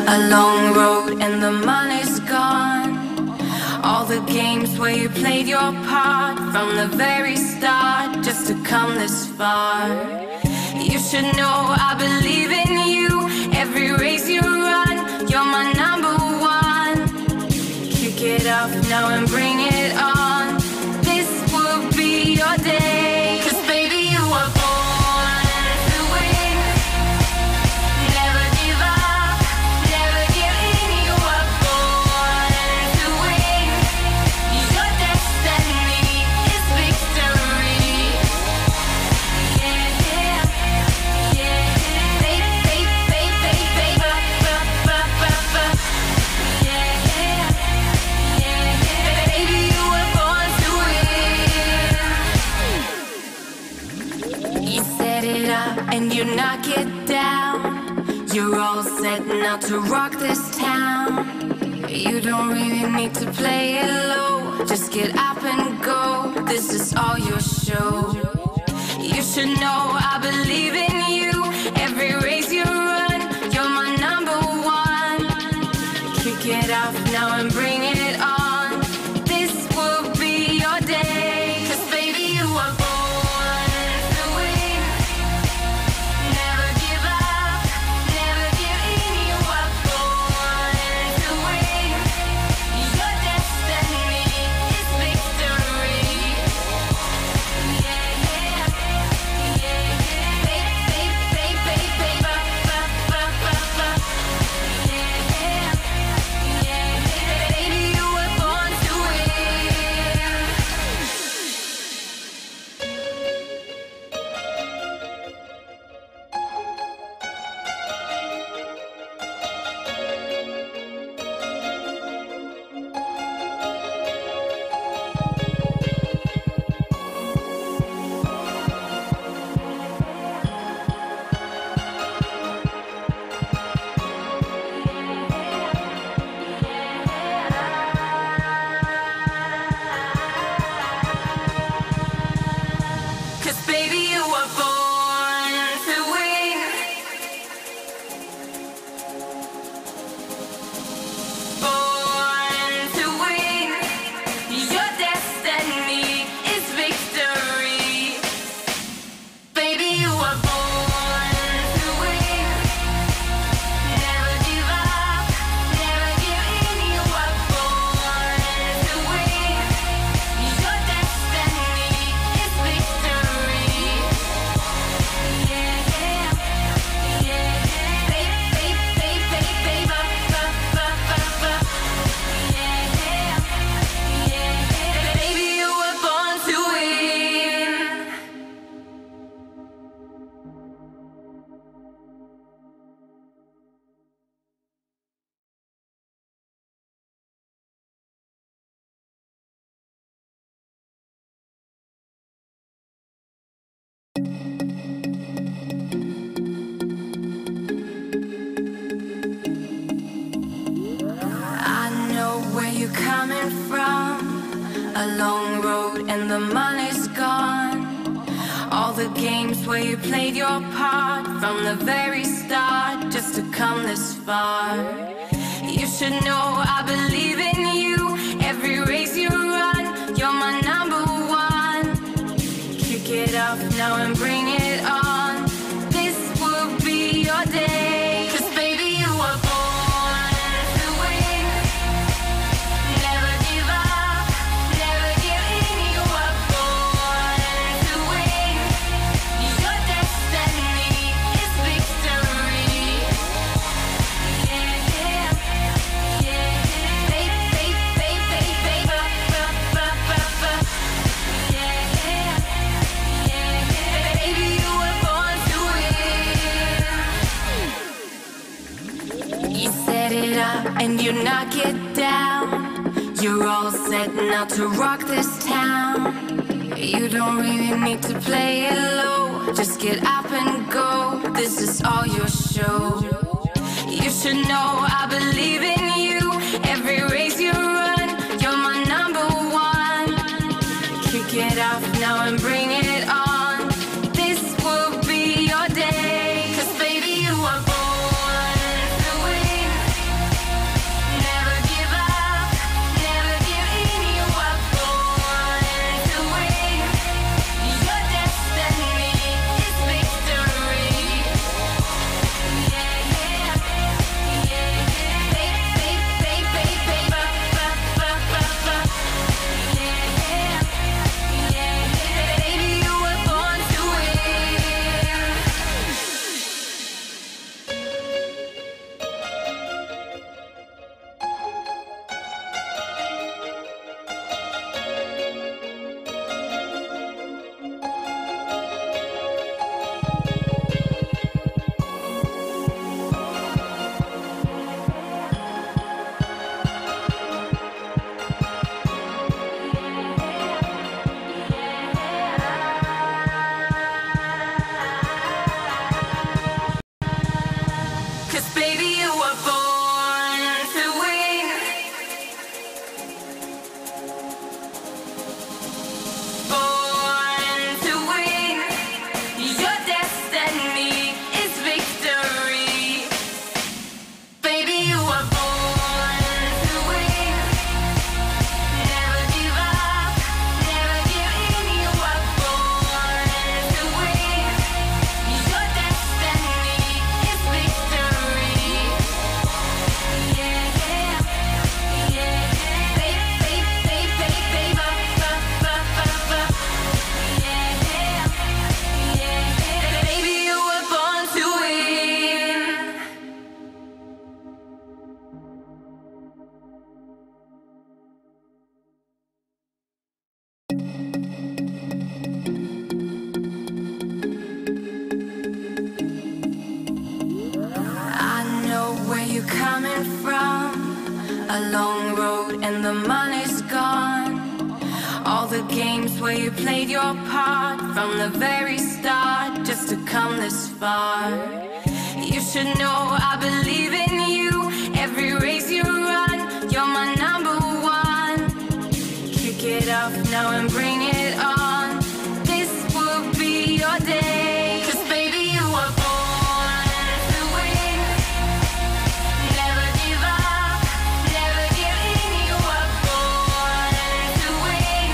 A long road and the money's gone. All the games where you played your part from the very start, just to come this far. You should know I believe in you. Every race you run, you're my number one. Kick it off now and bring it on. This will be your day. 'Cause baby, you were born to win. Never give up, never give in. You were born to win. Your destiny is victory. Yeah, yeah, yeah. Baby, baby, baby, baby, yeah, yeah, yeah. Baby, you were born to win. You set it up and you knock it down. You're all set now to rock this town. You don't really need to play it low. Just get up and go. This is all your show. You should know I believe in you. Every race you run, you're my number one. Kick it off now and bring it on. This will be your day. 'Cause baby, you were born to win. Never give up, never give in. You were born to win. Your destiny is victory. Yeah, yeah, yeah, yeah. Baby, baby, baby, baby, yeah, yeah, yeah. Baby, you were born to win. Cause baby, you were born to win. Born to win. Your destiny is victory. Baby, you were born to win. Never give up, never give in. You were born to win. Your destiny is victory. Yeah, yeah, yeah. Baby, baby, baby, baby, yeah, yeah, yeah. Baby, you were born to win. I know where you're coming from. A long road and the money's gone. All the games where you played your part from the very start, just to come this far. You should know I believe in you. Every race you run, you're my number one. Kick it off now and bring it on. This will be your day. 'Cause baby, you were born to win. Never give up, never give in. You were born to win. Your destiny is victory. Yeah, yeah, yeah. Baby, baby, baby, baby, yeah, yeah, yeah. Baby, you were born to win. You set it up and you knock it down. You're all set now to rock this town. You don't really need to play it low. Just get up and go. This is all your show. You should know I believe in you. Every race you run, you're my number one. Kick it off now and bring it on. This will be your day. 'Cause baby, you were born to win. you were born to win. Born to win. Your destiny is victory. Baby, you were born to win. Never give up, never give in. You were born to win. Your destiny is victory. Yeah, yeah, yeah. Baby, you were born to win. I know where you're coming from. A long road and the money's gone. All the games where you played your part from the very start just to come this far. You should know I believe in you. Every race you run, you're my number one. Kick it up now and bring it on. This will be your day. 'Cause baby, you were born to win. Never give up, never give in. You were born to win.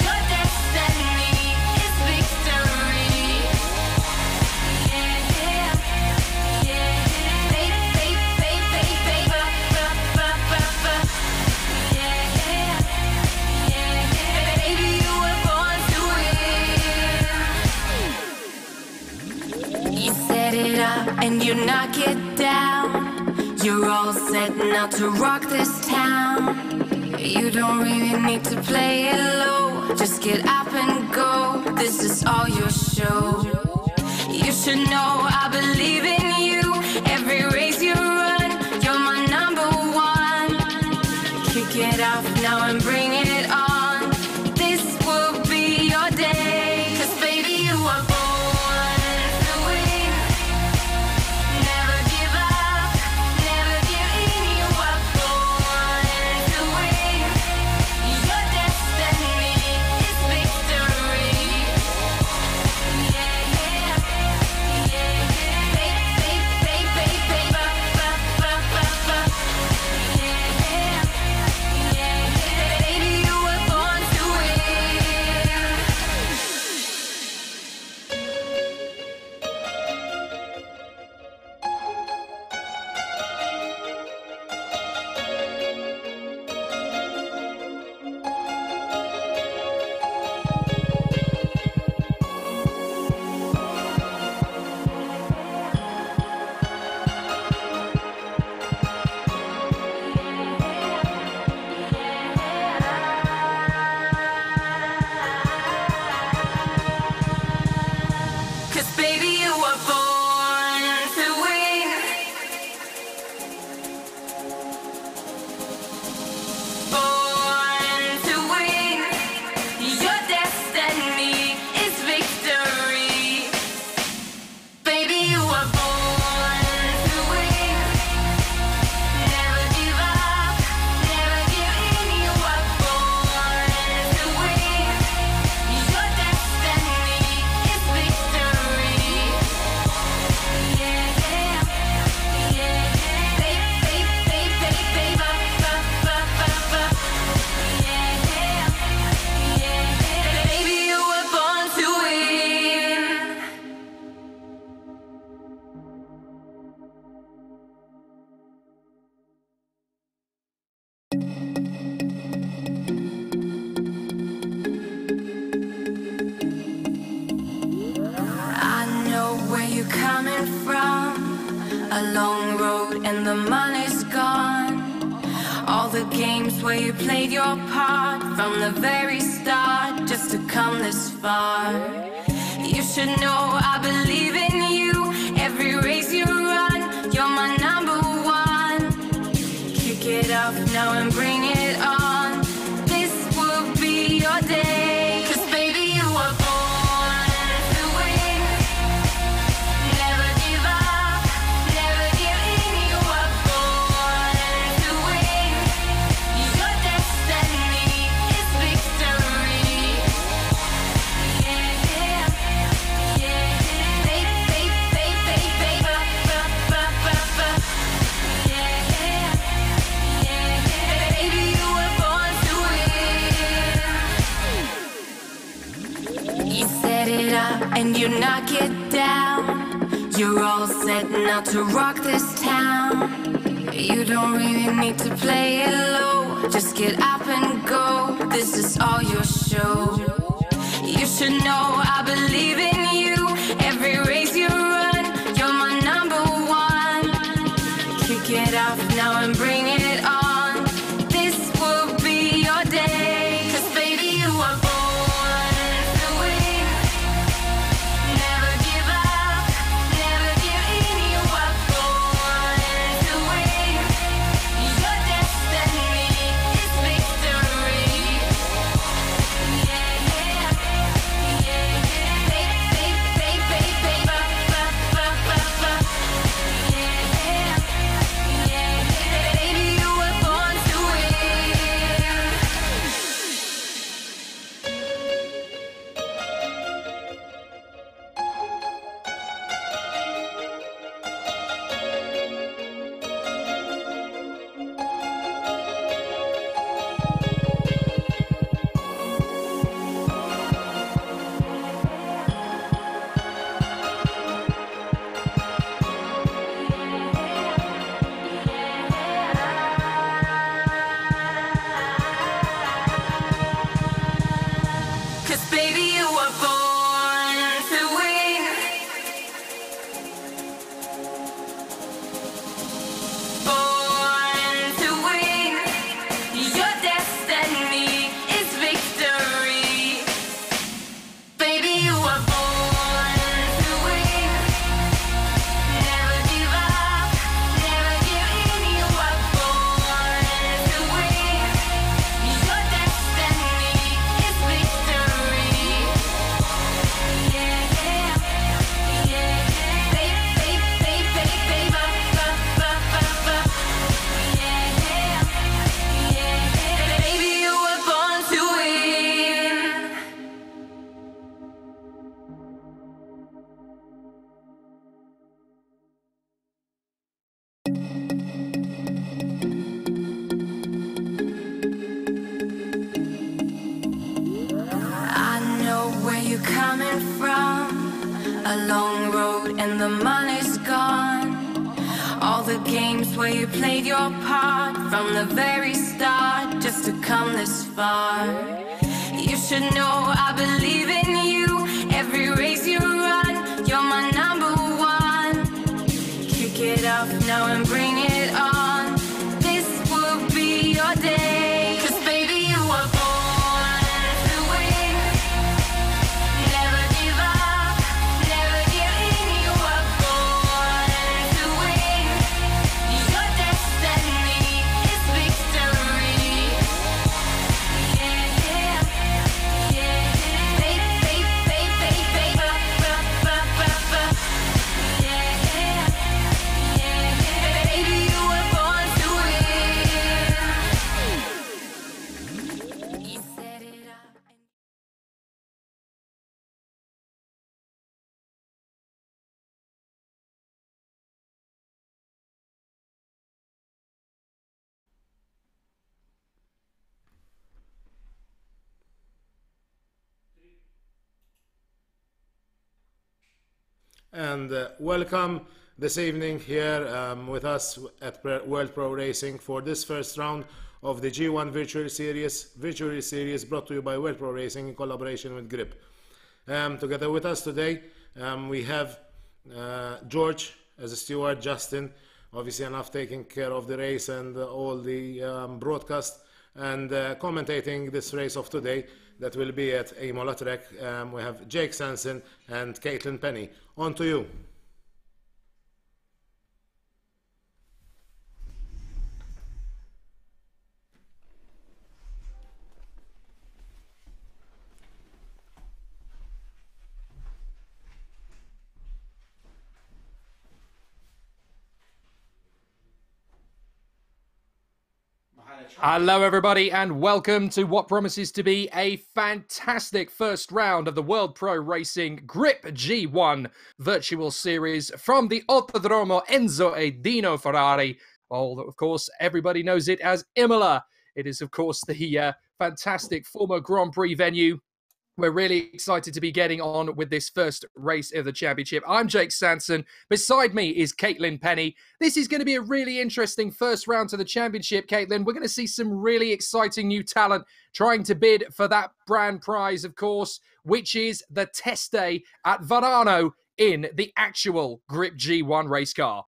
Your destiny is victory. Yeah, yeah, yeah. Baby, yeah, yeah. Baby, you were born to win. You set it up and you knock it down. You're all set now to rock this town. You don't really need to play it low. Just get up and go. This is all your show. You should know I believe in you. Every race you run, you're my number one. Kick it up now and bring it on. This will be your day. 'Cause baby, you were born to win. Never give up, never give in. You were born to win. Your destiny is victory. Yeah, yeah, yeah. Baby, you were born to win. Cause baby, you were born to win. Born to win. Your destiny is victory. Baby, you were born to win. Never give up, never give in. You were born to win. Your destiny is victory. Yeah, yeah, yeah. Baby, yeah, yeah. Baby, you were born to win. I know where you're coming from. A long road and the money's gone. All the games where you played your part from the very start just to come this far. You should know I believe in you. Every race you run, you're my number one. Kick it up now and bring it on. This will be your day. 'Cause baby, you were born to win. Never give up, never give in. You and you knock it down. You're all set now to rock this town. You don't really need to play it low. Just get up and go. This is all your show. You should know I believe in you. Every race you run, you're my number one. Kick it off now and bring it on. This will be your day. 'Cause baby, you are born to win. Never give up, never give in. You are born to win. Your destiny is victory. Yeah, yeah, yeah, yeah. Baby, you were born to win. 'Cause baby, you were born to win. Born to win. Your destiny is victory. Baby, you were born to win. Never give up, never give in. You were born to win. Your destiny is victory. Yeah, yeah, yeah, baby, you were born to win. I know where you're coming from. A long road and the money's gone. All the games where you played your part from the very start just to come this far. You should know I believe in you. Every race you run, you're my number one. Kick it off now and bring it on. This will be your day. 'Cause baby, you were born to win. Never give up, never give in. You were born to win. Your destiny is victory. Yeah, yeah, yeah, baby, you were born to win. You set it up. And welcome this evening here with us at World Pro Racing for this first round of the G1 Virtual Series brought to you by World Pro Racing in collaboration with Griiip. Together with us today we have George as a steward, Justin obviously enough taking care of the race and all the broadcast and commentating this race of today that will be at Imola Track. We have Jake Sanson and Caitlin Penny. On to you. Hello everybody and welcome to what promises to be a fantastic first round of the World Pro Racing Griiip G1 Virtual Series from the Autodromo Enzo e Dino Ferrari. Well, of course, everybody knows it as Imola. It is, of course, the fantastic former Grand Prix venue We're really excited to be getting on with this first race of the championship. I'm Jake Sanson. Beside me is Caitlin Penny. This is going to be a really interesting first round to the championship, Caitlin. We're going to see some really exciting new talent trying to bid for that brand prize, of course, which is the test day at Varano in the actual Griiip G1 race car.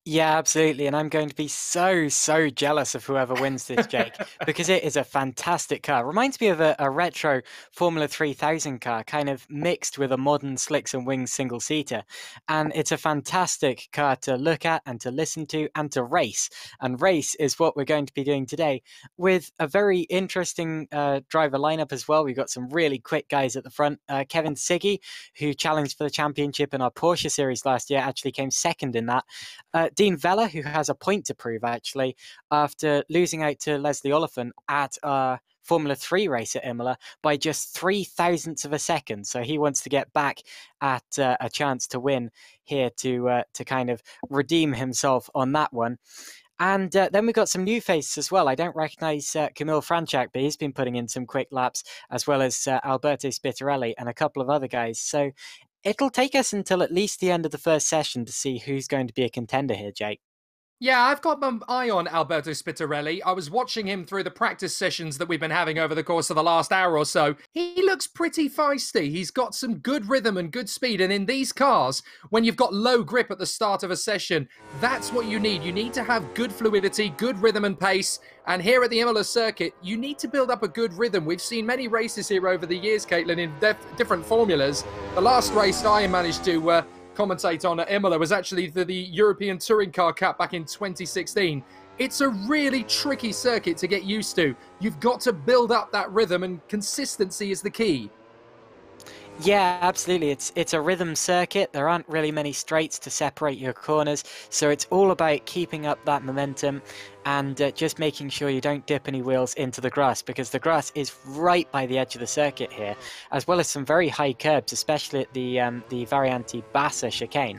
Yeah, absolutely. And I'm going to be so jealous of whoever wins this, Jake, because it is a fantastic car. Reminds me of a retro Formula 3000 car, kind of mixed with a modern slicks and wings single-seater. And it's a fantastic car to look at and to listen to and to race. And race is what we're going to be doing today with a very interesting driver lineup as well. We've got some really quick guys at the front. Kevin Siggy, who challenged for the championship in our Porsche series last year, actually came second in that. Dean Vella, who has a point to prove, actually, after losing out to Leslie Oliphant at our Formula 3 race at Imola by just 0.003 of a second. So he wants to get back at a chance to win here to kind of redeem himself on that one. And then we've got some new faces as well. I don't recognise Camille Franchak, but he's been putting in some quick laps, as well as Alberto Spittarelli and a couple of other guys. So it'll take us until at least the end of the first session to see who's going to be a contender here, Jake. Yeah, I've got my eye on Alberto Spittarelli. I was watching him through the practice sessions that we've been having over the course of the last hour or so. He looks pretty feisty. He's got some good rhythm and good speed. And in these cars, when you've got low grip at the start of a session, that's what you need. You need to have good fluidity, good rhythm and pace. And here at the Imola circuit, you need to build up a good rhythm. We've seen many races here over the years, Caitlin, in different formulas. The last race I managed to commentate on at Imola was actually the European Touring Car Cup back in 2016. It's a really tricky circuit to get used to. You've got to build up that rhythm, and consistency is the key. Yeah, absolutely. It's a rhythm circuit. There aren't really many straights to separate your corners, so it's all about keeping up that momentum and just making sure you don't dip any wheels into the grass, because the grass is right by the edge of the circuit here, as well as some very high curbs, especially at the Variante Bassa chicane.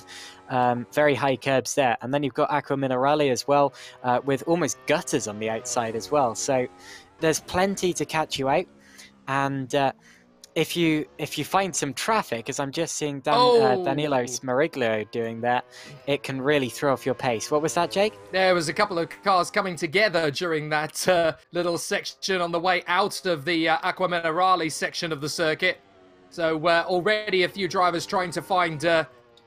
Very high curbs there. And then you've got Acqua Minerale as well, with almost gutters on the outside as well. So there's plenty to catch you out. And if you find some traffic, as I'm just seeing Danilo Smariglio doing that, it can really throw off your pace. What was that, Jake? There was a couple of cars coming together during that little section on the way out of the Acqua Minerale section of the circuit. So already a few drivers trying to find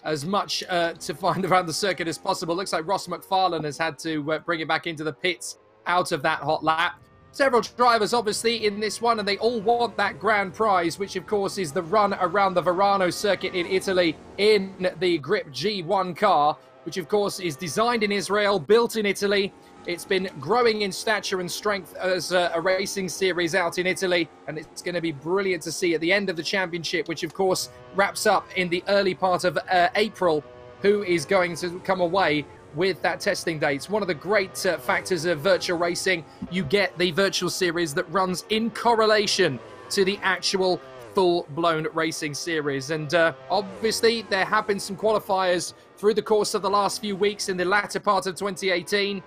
as much to find around the circuit as possible. Looks like Ross McFarlane has had to bring it back into the pits out of that hot lap. Several drivers, obviously, in this one, and they all want that grand prize, which, of course, is the run around the Varano circuit in Italy in the Griiip G1 car, which, of course, is designed in Israel, built in Italy. It's been growing in stature and strength as a racing series out in Italy, and it's going to be brilliant to see at the end of the championship, which, of course, wraps up in the early part of April, who is going to come away with that testing date. It's one of the great factors of virtual racing. You get the virtual series that runs in correlation to the actual full-blown racing series. And obviously, there have been some qualifiers through the course of the last few weeks in the latter part of 2018.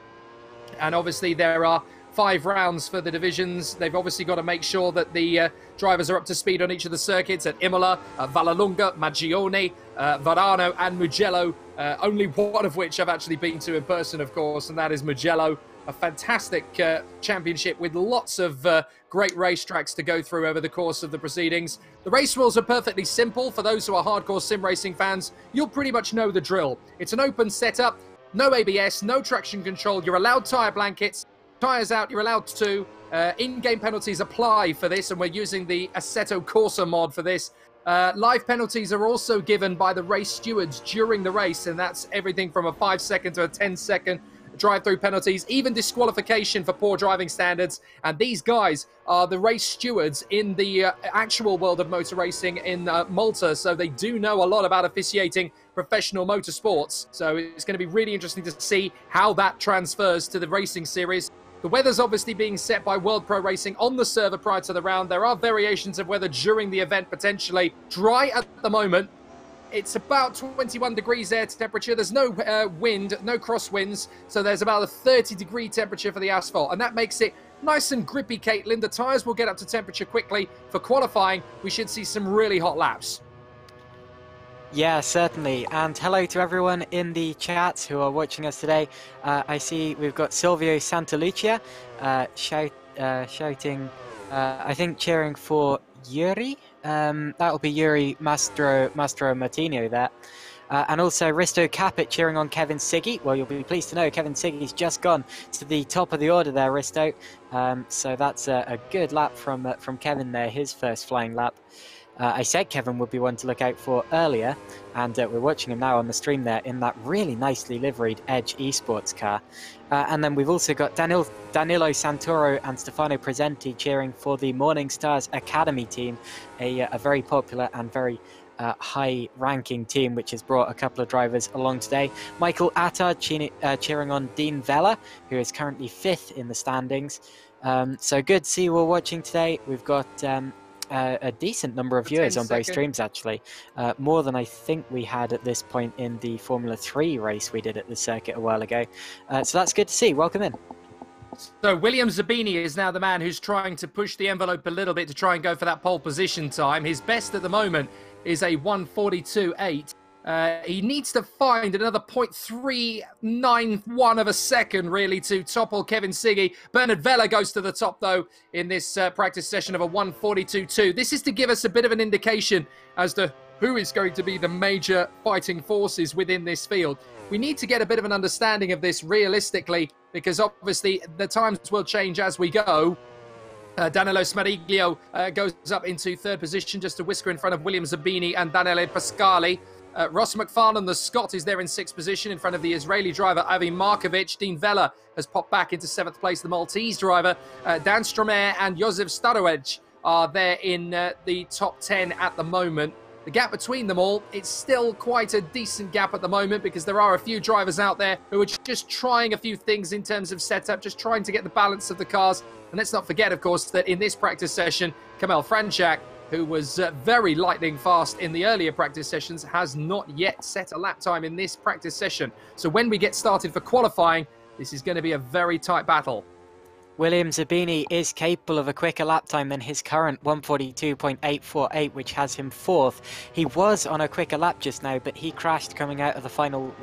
And obviously, there are 5 rounds for the divisions. They've obviously got to make sure that the drivers are up to speed on each of the circuits at Imola, Vallelunga, Maggione, Varano and Mugello, only one of which I've actually been to in person, of course, and that is Mugello. A fantastic championship with lots of great racetracks to go through over the course of the proceedings. The race rules are perfectly simple. For those who are hardcore sim racing fans, you'll pretty much know the drill. It's an open setup, no ABS, no traction control. You're allowed tyre blankets. Tyres out, you're allowed to. In-game penalties apply for this, and we're using the Assetto Corsa mod for this. Live penalties are also given by the race stewards during the race, and that's everything from a 5-second to a 10-second drive-through penalties, even disqualification for poor driving standards. And these guys are the race stewards in the actual world of motor racing in Malta, so they do know a lot about officiating professional motorsports. So it's going to be really interesting to see how that transfers to the racing series. The weather's obviously being set by World Pro Racing on the server prior to the round. There are variations of weather during the event, potentially. Dry at the moment. It's about 21 degrees air temperature. There's no wind, no crosswinds. So there's about a 30-degree temperature for the asphalt. And that makes it nice and grippy, Caitlin. The tyres will get up to temperature quickly. For qualifying, we should see some really hot laps. Yeah, certainly. And hello to everyone in the chat who are watching us today. I see we've got Silvio Santalucia shouting, I think cheering for Yuri. That'll be Yuri Mastro Martino there. And also Risto Capit cheering on Kevin Siggy. Well, you'll be pleased to know Kevin Siggy's just gone to the top of the order there, Risto. So that's a good lap from Kevin there, his first flying lap. I said Kevin would be one to look out for earlier, and we're watching him now on the stream there in that really nicely liveried Edge Esports car. And then we've also got Danilo Santoro and Stefano Presenti cheering for the Morning Stars Academy team, a very popular and very high-ranking team which has brought a couple of drivers along today. Michael Attard cheering on Dean Vella, who is currently 5th in the standings. So good to see you all watching today. We've got a decent number of viewers on both streams, actually. More than I think we had at this point in the Formula 3 race we did at the circuit a while ago. So that's good to see. Welcome in. So William Zabini is now the man who's trying to push the envelope a little bit to try and go for that pole position time. His best at the moment is a 1:42.8. He needs to find another 0.391 of a second, really, to topple Kevin Siggy. Bernard Vella goes to the top, though, in this practice session of a 1:42.2. This is to give us a bit of an indication as to who is going to be the major fighting forces within this field. We need to get a bit of an understanding of this realistically, because obviously the times will change as we go. Danilo Smariglio goes up into 3rd position, just a whisker in front of William Zabini and Daniele Pascali. Ross McFarlane, the Scot, is there in 6th position in front of the Israeli driver Avi Markovic. Dean Vella has popped back into 7th place. The Maltese driver Dan Stromer and Josef Starowej are there in the top 10 at the moment. The gap between them all, it's still quite a decent gap at the moment, because there are a few drivers out there who are just trying a few things in terms of setup, just trying to get the balance of the cars. And let's not forget, of course, that in this practice session, Kamel Franchak, who was very lightning fast in the earlier practice sessions, has not yet set a lap time in this practice session. So when we get started for qualifying, this is going to be a very tight battle. William Zabini is capable of a quicker lap time than his current 1:42.848, which has him 4th. He was on a quicker lap just now, but he crashed coming out of the final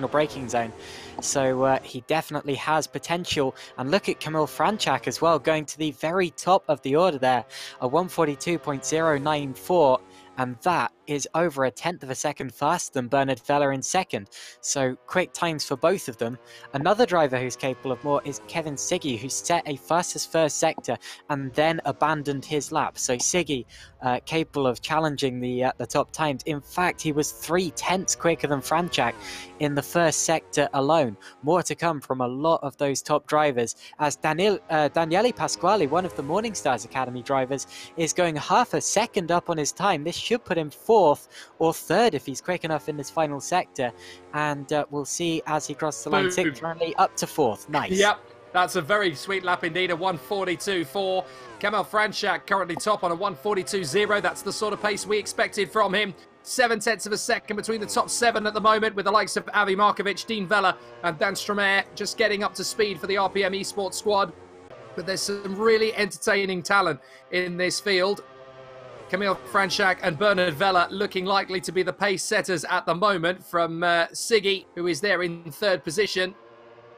braking zone. So he definitely has potential. And look at Kamil Franchak as well, going to the very top of the order there, a 1:42.094. And that is over a 1/10 of a second faster than Bernard Vella in 2nd. So quick times for both of them. Another driver who's capable of more is Kevin Siggy, who set a fastest first sector and then abandoned his lap. So Siggy capable of challenging the top times. In fact, he was 3/10 quicker than Franchak in the first sector alone. More to come from a lot of those top drivers, as Daniele Pasquale, one of the Morning Stars Academy drivers, is going half a second up on his time. This should put him 4th or 3rd if he's quick enough in this final sector. And we'll see as he crosses the line. Siggy currently up to 4th. Nice. Yep. That's a very sweet lap indeed, a 1:42.4. Kamel Franchak currently top on a 1:42.0. That's the sort of pace we expected from him. 7/10 of a second between the top 7 at the moment, with the likes of Avi Markovic, Dean Vella and Dan Stromer just getting up to speed for the RPM Esports squad. But there's some really entertaining talent in this field. Kamil Franchak and Bernard Vella looking likely to be the pace setters at the moment, from Siggy, who is there in 3rd position.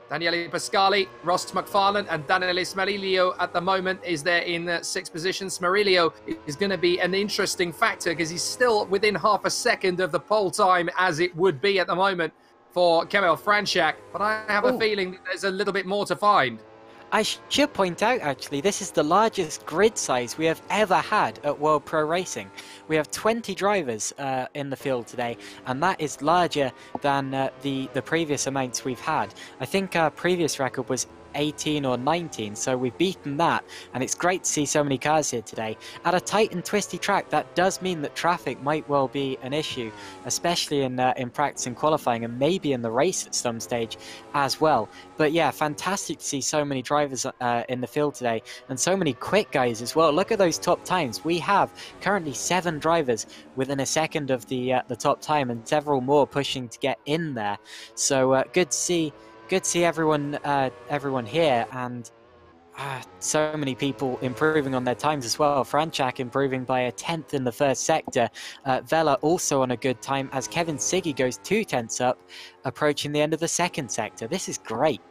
Daniele Pascali, Ross McFarlane and Daniele Smariglio at the moment is there in 6th position. Smariglio is going to be an interesting factor, because he's still within half a second of the pole time as it would be at the moment for Kamil Franchak. But I have a feeling that there's a little bit more to find. I should point out, actually, this is the largest grid size we have ever had at World Pro Racing. We have 20 drivers in the field today, and that is larger than the previous amounts we've had. I think our previous record was 18 or 19. So we've beaten that, and it's great to see so many cars here today. At a tight and twisty track, that does mean that traffic might well be an issue, especially in practice and qualifying, and maybe in the race at some stage as well. But yeah, fantastic to see so many drivers in the field today, and so many quick guys as well. Look at those top times. We have currently 7 drivers within a second of the top time, and several more pushing to get in there. So good to see everyone here, and so many people improving on their times as well. Franchak improving by a 10th in the first sector. Vela also on a good time, as Kevin Siggy goes 2 tenths up, approaching the end of the second sector. This is great.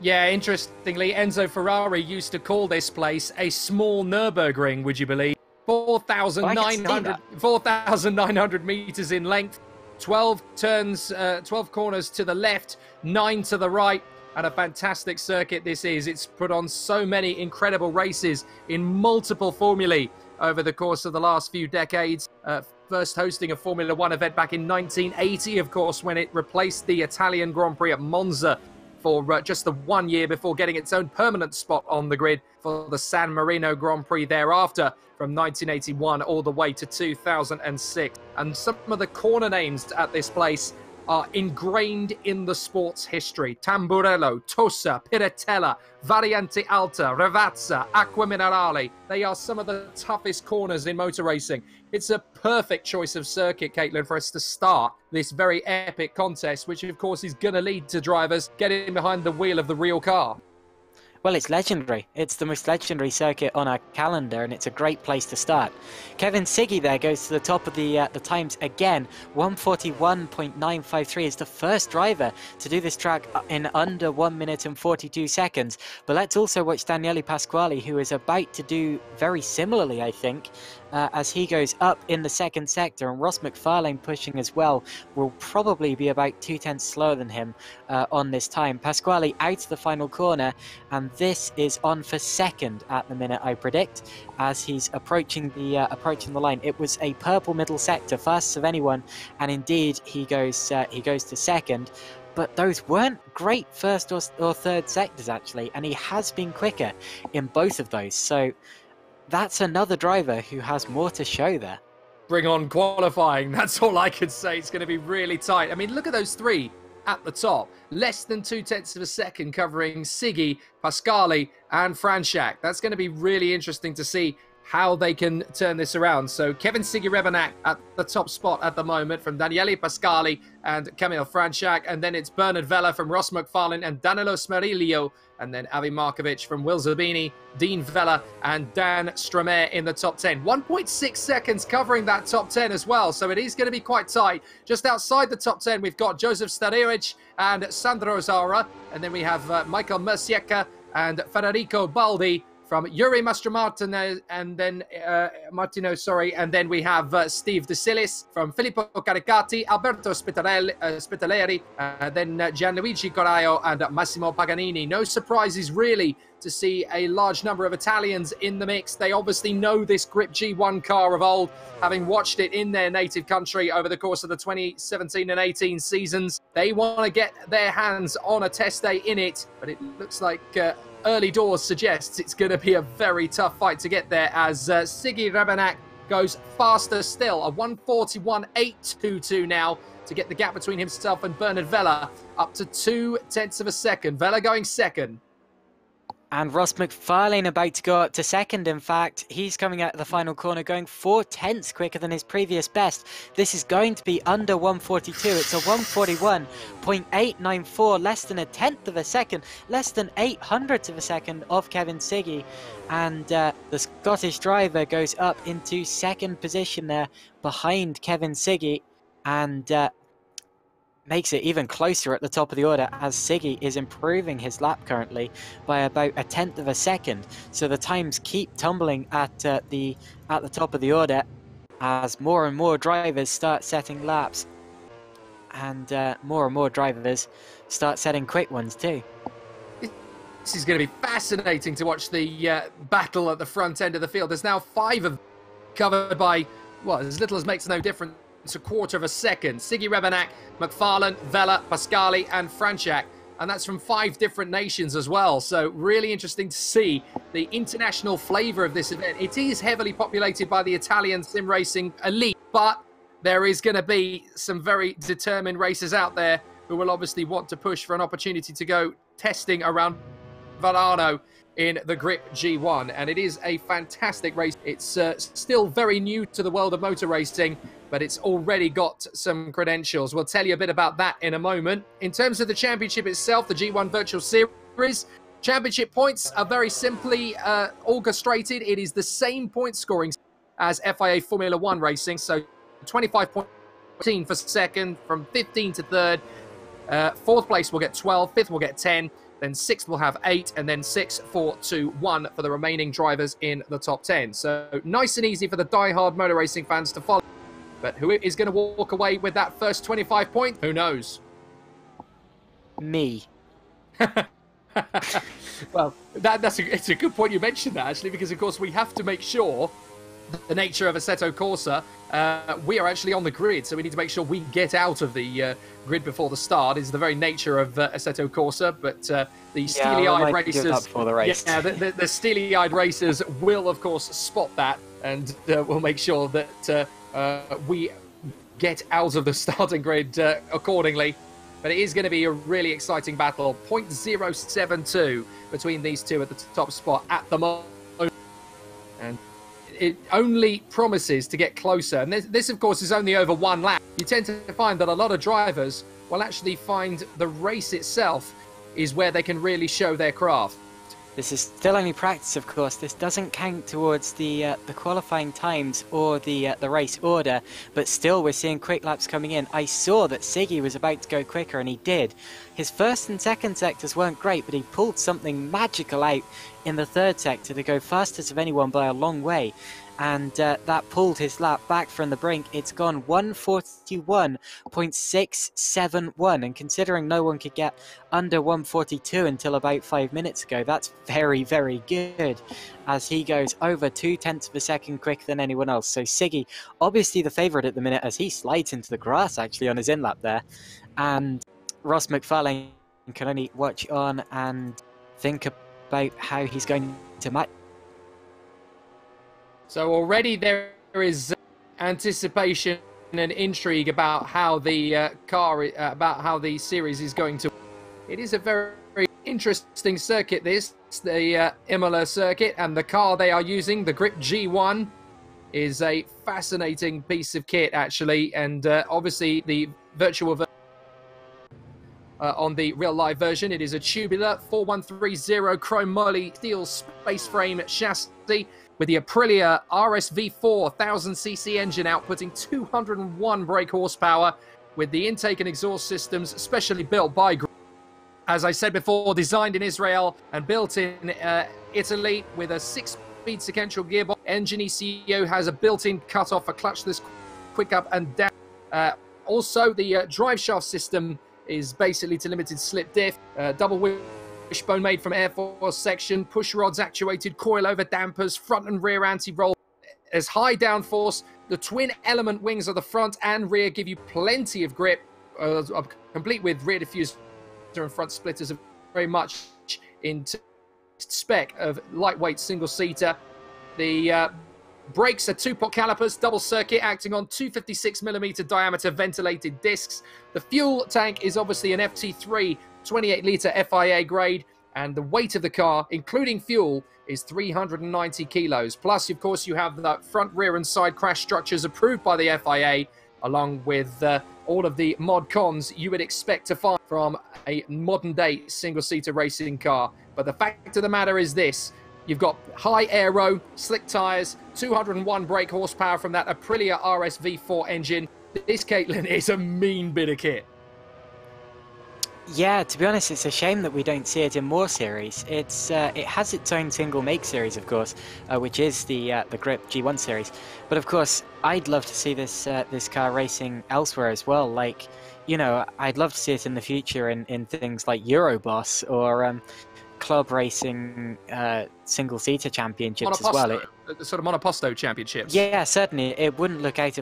Yeah, interestingly, Enzo Ferrari used to call this place a small Nürburgring, would you believe? 4,900 meters in length, 12 turns, 12 corners to the left, 9 to the right, and a fantastic circuit this is. It's put on so many incredible races in multiple formulae over the course of the last few decades. First hosting a Formula One event back in 1980, of course, when it replaced the Italian Grand Prix at Monza for just the 1 year before getting its own permanent spot on the grid for the San Marino Grand Prix thereafter, from 1981 all the way to 2006. And some of the corner names at this place are ingrained in the sport's history. Tamburello, Tosa, Piratella, Variante Alta, Ravazza, Acqua Minerale. They are some of the toughest corners in motor racing. It's a perfect choice of circuit, Caitlin, for us to start this very epic contest, which of course is going to lead to drivers getting behind the wheel of the real car. Well, it's legendary. It's the most legendary circuit on our calendar, and it's a great place to start. Kevin Siggy there goes to the top of the times again. 141.953 is the first driver to do this track in under 1 minute and 42 seconds. But let's also watch Daniele Pasquale, who is about to do very similarly, I think, as he goes up in the second sector, and Ross McFarlane pushing as well will probably be about 2 tenths slower than him on this time. Pasquale out of the final corner, and this is on for second at the minute, I predict, as he's approaching the line. It was a purple middle sector, fastest of anyone, and indeed he goes to second. But those weren't great first or third sectors actually, and he has been quicker in both of those. So that's another driver who has more to show there. Bring on qualifying. That's all I could say. It's going to be really tight. I mean, look at those 3 at the top. Less than 2 tenths of a second covering Siggy, Pasquale and Franchak. That's going to be really interesting to see how they can turn this around. So Kevin Siggy Rebenak at the top spot at the moment from Daniele Pasquale and Camille Franchak, and then it's Bernard Vella from Ross McFarlane and Danilo Smerillo, and then Avi Markovic from Will Zabini, Dean Vella and Dan Stromae in the top 10. 1.6 seconds covering that top 10 as well, so it is going to be quite tight. Just outside the top 10 we've got Joseph Stariewicz and Sandro Zara, and then we have Michael Mercieka and Federico Baldi from Yuri Mastromartino, and then and then we have Steve DeSillis from Filippo Caricati, Alberto Spitaleri, then Gianluigi Coraio and Massimo Paganini. No surprises really to see a large number of Italians in the mix. They obviously know this Griiip G1 car of old, having watched it in their native country over the course of the 2017 and 18 seasons. They want to get their hands on a test day in it, but it looks like early doors suggests it's going to be a very tough fight to get there, as Siggy Rebenak goes faster still, a 141.822 now to get the gap between himself and Bernard Vella up to 2 tenths of a second. Vella going second. And Ross McFarlane about to go up to second. In fact, he's coming out of the final corner going 4 tenths quicker than his previous best. This is going to be under 142. It's a 141.894, less than a tenth of a second, less than 800ths of a second of Kevin Siggy. And the Scottish driver goes up into second position there behind Kevin Siggy, and makes it even closer at the top of the order, as Siggy is improving his lap currently by about a tenth of a second. So the times keep tumbling at the top of the order as more and more drivers start setting laps, and more and more drivers start setting quick ones too. This is going to be fascinating to watch the battle at the front end of the field. There's now 5 of them covered by, well, as little as makes no difference, a quarter of a second. Siggy Rebenak, McFarlane, Vella, Pasquale and Franchak and that's from 5 different nations as well. So really interesting to see the international flavour of this event. It is heavily populated by the Italian sim racing elite, but there is going to be some very determined racers out there who will obviously want to push for an opportunity to go testing around Varano in the Griiip G1, and it is a fantastic race. It's still very new to the world of motor racing, but it's already got some credentials. We'll tell you a bit about that in a moment. In terms of the championship itself, the G1 Virtual Series, championship points are very simply orchestrated. It is the same point scoring as FIA Formula 1 racing, so 25.14 for second, from 15 to third. Fourth place will get 12, fifth will get 10, then sixth will have 8, and then 6, 4, 2, 1 for the remaining drivers in the top 10. So nice and easy for the die-hard motor racing fans to follow. But who is going to walk away with that first 25 points? Who knows? Me. Well, it's a good point you mentioned that, actually, because, of course, we have to make sure the nature of Assetto Corsa, we are actually on the grid, so we need to make sure we get out of the grid before the start. Is the very nature of Assetto Corsa, but the steely-eyed racers, the steely-eyed racers will, of course, spot that, and will make sure that we get out of the starting grid accordingly. But it is going to be a really exciting battle. 0.072 between these two at the top spot at the moment, and it only promises to get closer. And this, of course, is only over 1 lap. You tend to find that a lot of drivers will actually find the race itself is where they can really show their craft. This is still only practice, of course. This doesn't count towards the qualifying times or the race order, but still we're seeing quick laps coming in. I saw that Siggy was about to go quicker, and he did. His first and second sectors weren't great, but he pulled something magical out in the third sector to go fastest of anyone by a long way. And that pulled his lap back from the brink. It's gone 141.671, and considering no one could get under 142 until about 5 minutes ago, that's very, very good, as he goes over 0.2 of a second quicker than anyone else. So Siggy, obviously the favourite at the minute, as he slides into the grass actually on his in-lap there, and Ross McFarlane can only watch on and think about how he's going to match. So already there is anticipation and intrigue about how the about how the series is going to. It is a very, very interesting circuit, this, the Imola circuit, and the car they are using, the Griiip G1, is a fascinating piece of kit, actually, and obviously the virtual on the real live version, it is a tubular 4130 chrome moly steel space frame chassis with the Aprilia RSV4 1000cc engine outputting 201 brake horsepower, with the intake and exhaust systems specially built by Griiip. As I said before, designed in Israel and built in Italy with a 6-speed sequential gearbox. Engine ECU has a built-in cutoff for clutchless quick up and down. Also, the drive shaft system is basically to limited slip diff, double wishbone made from Air Force section, push rods actuated, coil over dampers, front and rear anti-roll. There's high downforce. The twin element wings of the front and rear give you plenty of grip, complete with rear diffuser and front splitters, are very much into spec of lightweight single-seater. The brakes are 2-pot calipers, double circuit, acting on 256mm diameter ventilated discs. The fuel tank is obviously an FT3 28-litre FIA grade, and the weight of the car, including fuel, is 390 kilos. Plus, of course, you have the front, rear, and side crash structures approved by the FIA, along with all of the mod cons you would expect to find from a modern-day single-seater racing car. But the fact of the matter is this: you've got high aero, slick tyres, 201 brake horsepower from that Aprilia RSV4 engine. This, Caitlin, is a mean bit of kit. Yeah, to be honest, it's a shame that we don't see it in more series. It has its own single make series, of course, which is the Griiip G1 series. But of course, I'd love to see this car racing elsewhere as well. Like, you know, I'd love to see it in the future in things like Euroboss or club racing single-seater championships as well. The sort of Monoposto championships. Yeah, certainly. It wouldn't look out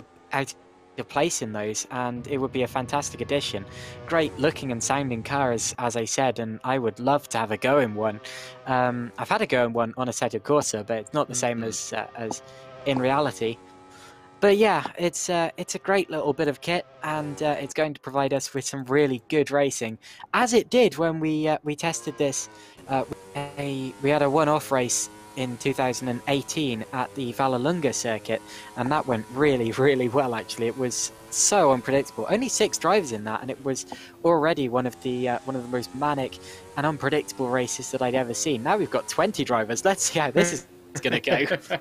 a place in those, and it would be a fantastic addition. Great looking and sounding car, as I said, and I would love to have a go in one. I've had a go in one on Assetto Corsa, but it's not the same as in reality. But yeah, it's a great little bit of kit, and it's going to provide us with some really good racing, as it did when we tested this. We had a one-off race in 2018 at the Vallelunga circuit, and that went really, really well. Actually, it was so unpredictable. Only 6 drivers in that, and it was already one of the most manic and unpredictable races that I'd ever seen. Now we've got 20 drivers. Let's see how this is going to go.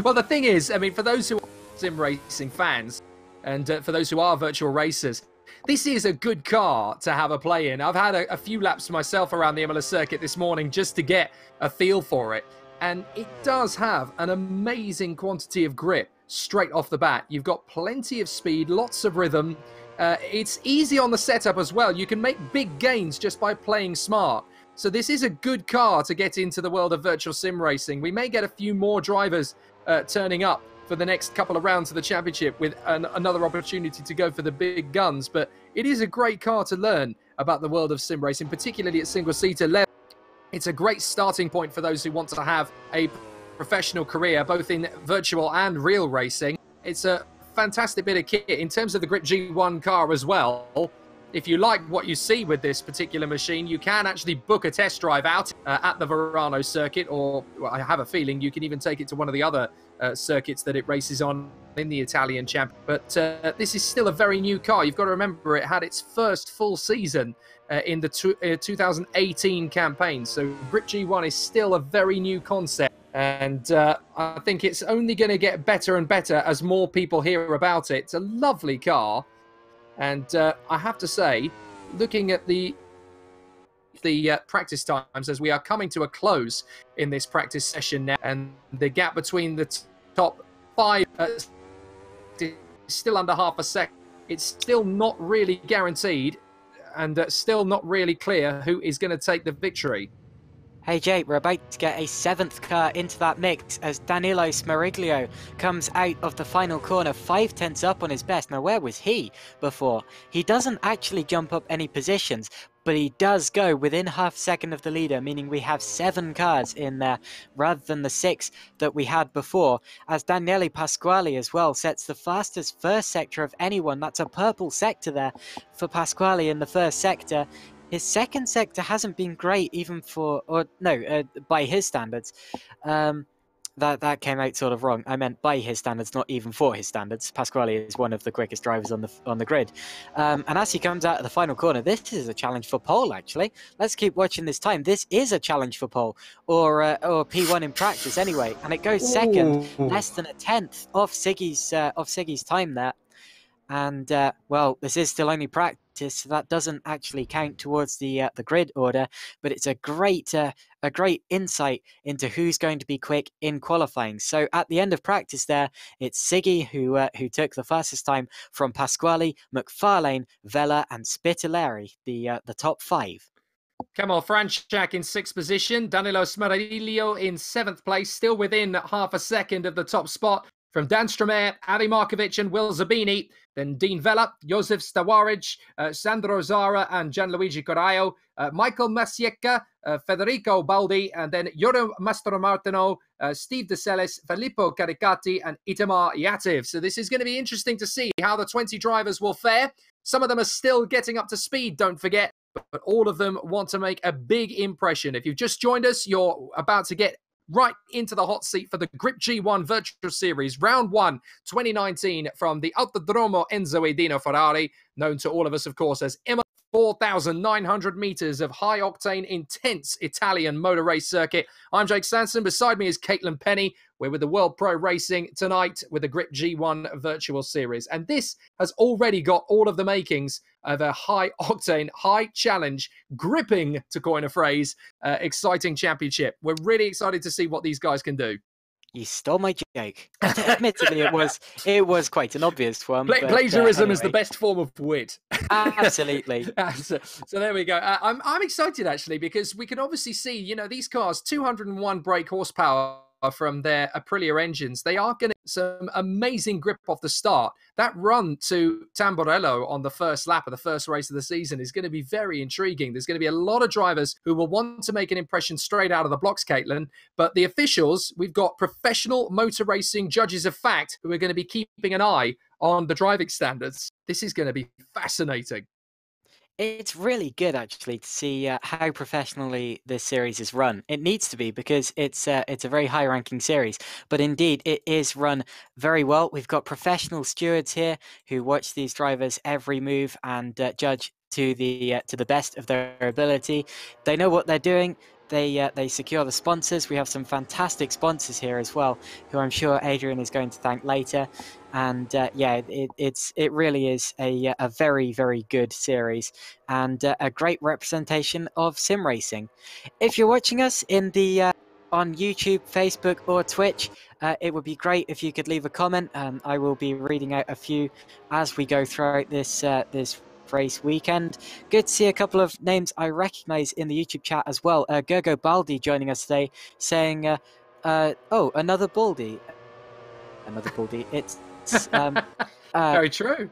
Well, the thing is, I mean, for those who are sim racing fans, and for those who are virtual racers, this is a good car to have a play in. I've had a few laps myself around the Imola circuit this morning just to get a feel for it. And it does have an amazing quantity of grip straight off the bat. You've got plenty of speed, lots of rhythm. It's easy on the setup as well. You can make big gains just by playing smart. So this is a good car to get into the world of virtual sim racing. We may get a few more drivers turning up for the next couple of rounds of the championship with another opportunity to go for the big guns. But it is a great car to learn about the world of sim racing, particularly at single-seater level. It's a great starting point for those who want to have a professional career, both in virtual and real racing. It's a fantastic bit of kit in terms of the Griiip G1 car as well. If you like what you see with this particular machine, you can actually book a test drive out at the Verano circuit, or well, I have a feeling you can even take it to one of the other circuits that it races on in the Italian Champ. But this is still a very new car. You've got to remember it had its first full season in the 2018 campaign. So Griiip G1 is still a very new concept. And I think it's only going to get better and better as more people hear about it. It's a lovely car. And I have to say, looking at the practice times as we are coming to a close in this practice session now, and the gap between the top 5 is still under half a second. It's still not really guaranteed, and still not really clear who is going to take the victory. Hey Jake, we're about to get a 7th car into that mix as Danilo Smariglio comes out of the final corner 5/10 up on his best. Now where was he before? He doesn't actually jump up any positions, but he does go within half a second of the leader, meaning we have 7 cars in there rather than the 6 that we had before, as Daniele Pasquale as well sets the fastest first sector of anyone. That's a purple sector there for Pasquale in the first sector. His second sector hasn't been great, even for, or no, by his standards. That came out sort of wrong. I meant by his standards, not even for his standards. Pasquale is one of the quickest drivers on the grid. And as he comes out of the final corner, this is a challenge for pole, actually. Let's keep watching this time. This is a challenge for pole, or P1 in practice anyway. And it goes second, less than a 10th off Siggy's time there. And well, this is still only practice, so that doesn't actually count towards the grid order. But it's a great insight into who's going to be quick in qualifying. So at the end of practice, there it's Siggy who took the fastest time from Pasquale, McFarlane, Vella, and Spitaleri, the top 5. Kamal Franchak in 6th position, Danilo Smariglio in 7th place, still within half a second of the top spot. From Dan Stromae, Avi Markovic and Will Zabini, then Dean Vella, Josef Stawarich, Sandro Zara and Gianluigi Coraio, Michael Masiecka, Federico Baldi, and then Joro Mastromartino, Steve DeCellis, Filippo Caricati, and Itamar Yativ. So this is going to be interesting to see how the 20 drivers will fare. Some of them are still getting up to speed, don't forget, but all of them want to make a big impression. If you've just joined us, you're about to get right into the hot seat for the Griiip G1 Virtual Series, Round 1, 2019, from the Autodromo Enzo Edino Ferrari, known to all of us, of course, as Imola. 4,900 meters of high-octane, intense Italian motor race circuit. I'm Jake Sanson. Beside me is Caitlin Penny. We're with the World Pro Racing tonight with the Griiip G1 Virtual Series. And this has already got all of the makings of a high-octane, high-challenge, gripping, to coin a phrase, exciting championship. We're really excited to see what these guys can do. You stole my joke. Admittedly, it was quite an obvious one. Plagiarism is the best form of wit. Absolutely. So there we go. I'm excited actually, because we can obviously see, these cars, 201 brake horsepower from their Aprilia engines. They are going to get some amazing grip off the start. That run to Tamburello on the first lap of the first race of the season is going to be very intriguing. There's going to be a lot of drivers who will want to make an impression straight out of the blocks, Caitlin. But the officials, we've got professional motor racing judges of fact who are going to be keeping an eye on the driving standards. This is going to be fascinating. It's really good, actually, to see how professionally this series is run. It needs to be, because it's a very high-ranking series. But indeed, it is run very well. We've got professional stewards here who watch these drivers' every move and judge to the best of their ability. They know what they're doing. They secure the sponsors. We have some fantastic sponsors here as well, who I'm sure Adrian is going to thank later. And yeah, it really is a very, very good series, and a great representation of sim racing. If you're watching us in the on YouTube, Facebook, or Twitch, it would be great if you could leave a comment. I will be reading out a few as we go throughout this race weekend. Good to see a couple of names I recognise in the YouTube chat as well. Gergo Baldi joining us today, saying, "Oh, another Baldi, another Baldi." It's very true.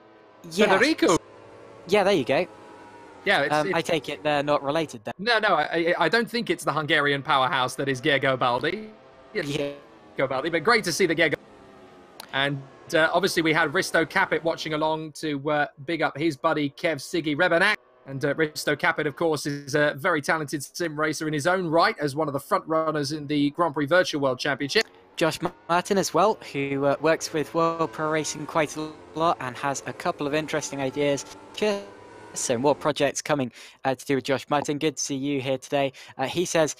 Yes. Federico. Yeah, there you go. Yeah, I take it they're not related then. No, I don't think it's the Hungarian powerhouse that is Gergo Baldi. Yeah. Gergo Baldi, but great to see the Gergo. And obviously we had Risto Capit watching along to big up his buddy Kev Siggy Rebenak. And Risto Capit, of course, is a very talented sim racer in his own right, as one of the front runners in the Grand Prix Virtual World Championship. Josh Martin as well, who works with World Pro Racing quite a lot and has a couple of interesting ideas. So more projects coming to do with Josh Martin. Good to see you here today. He says,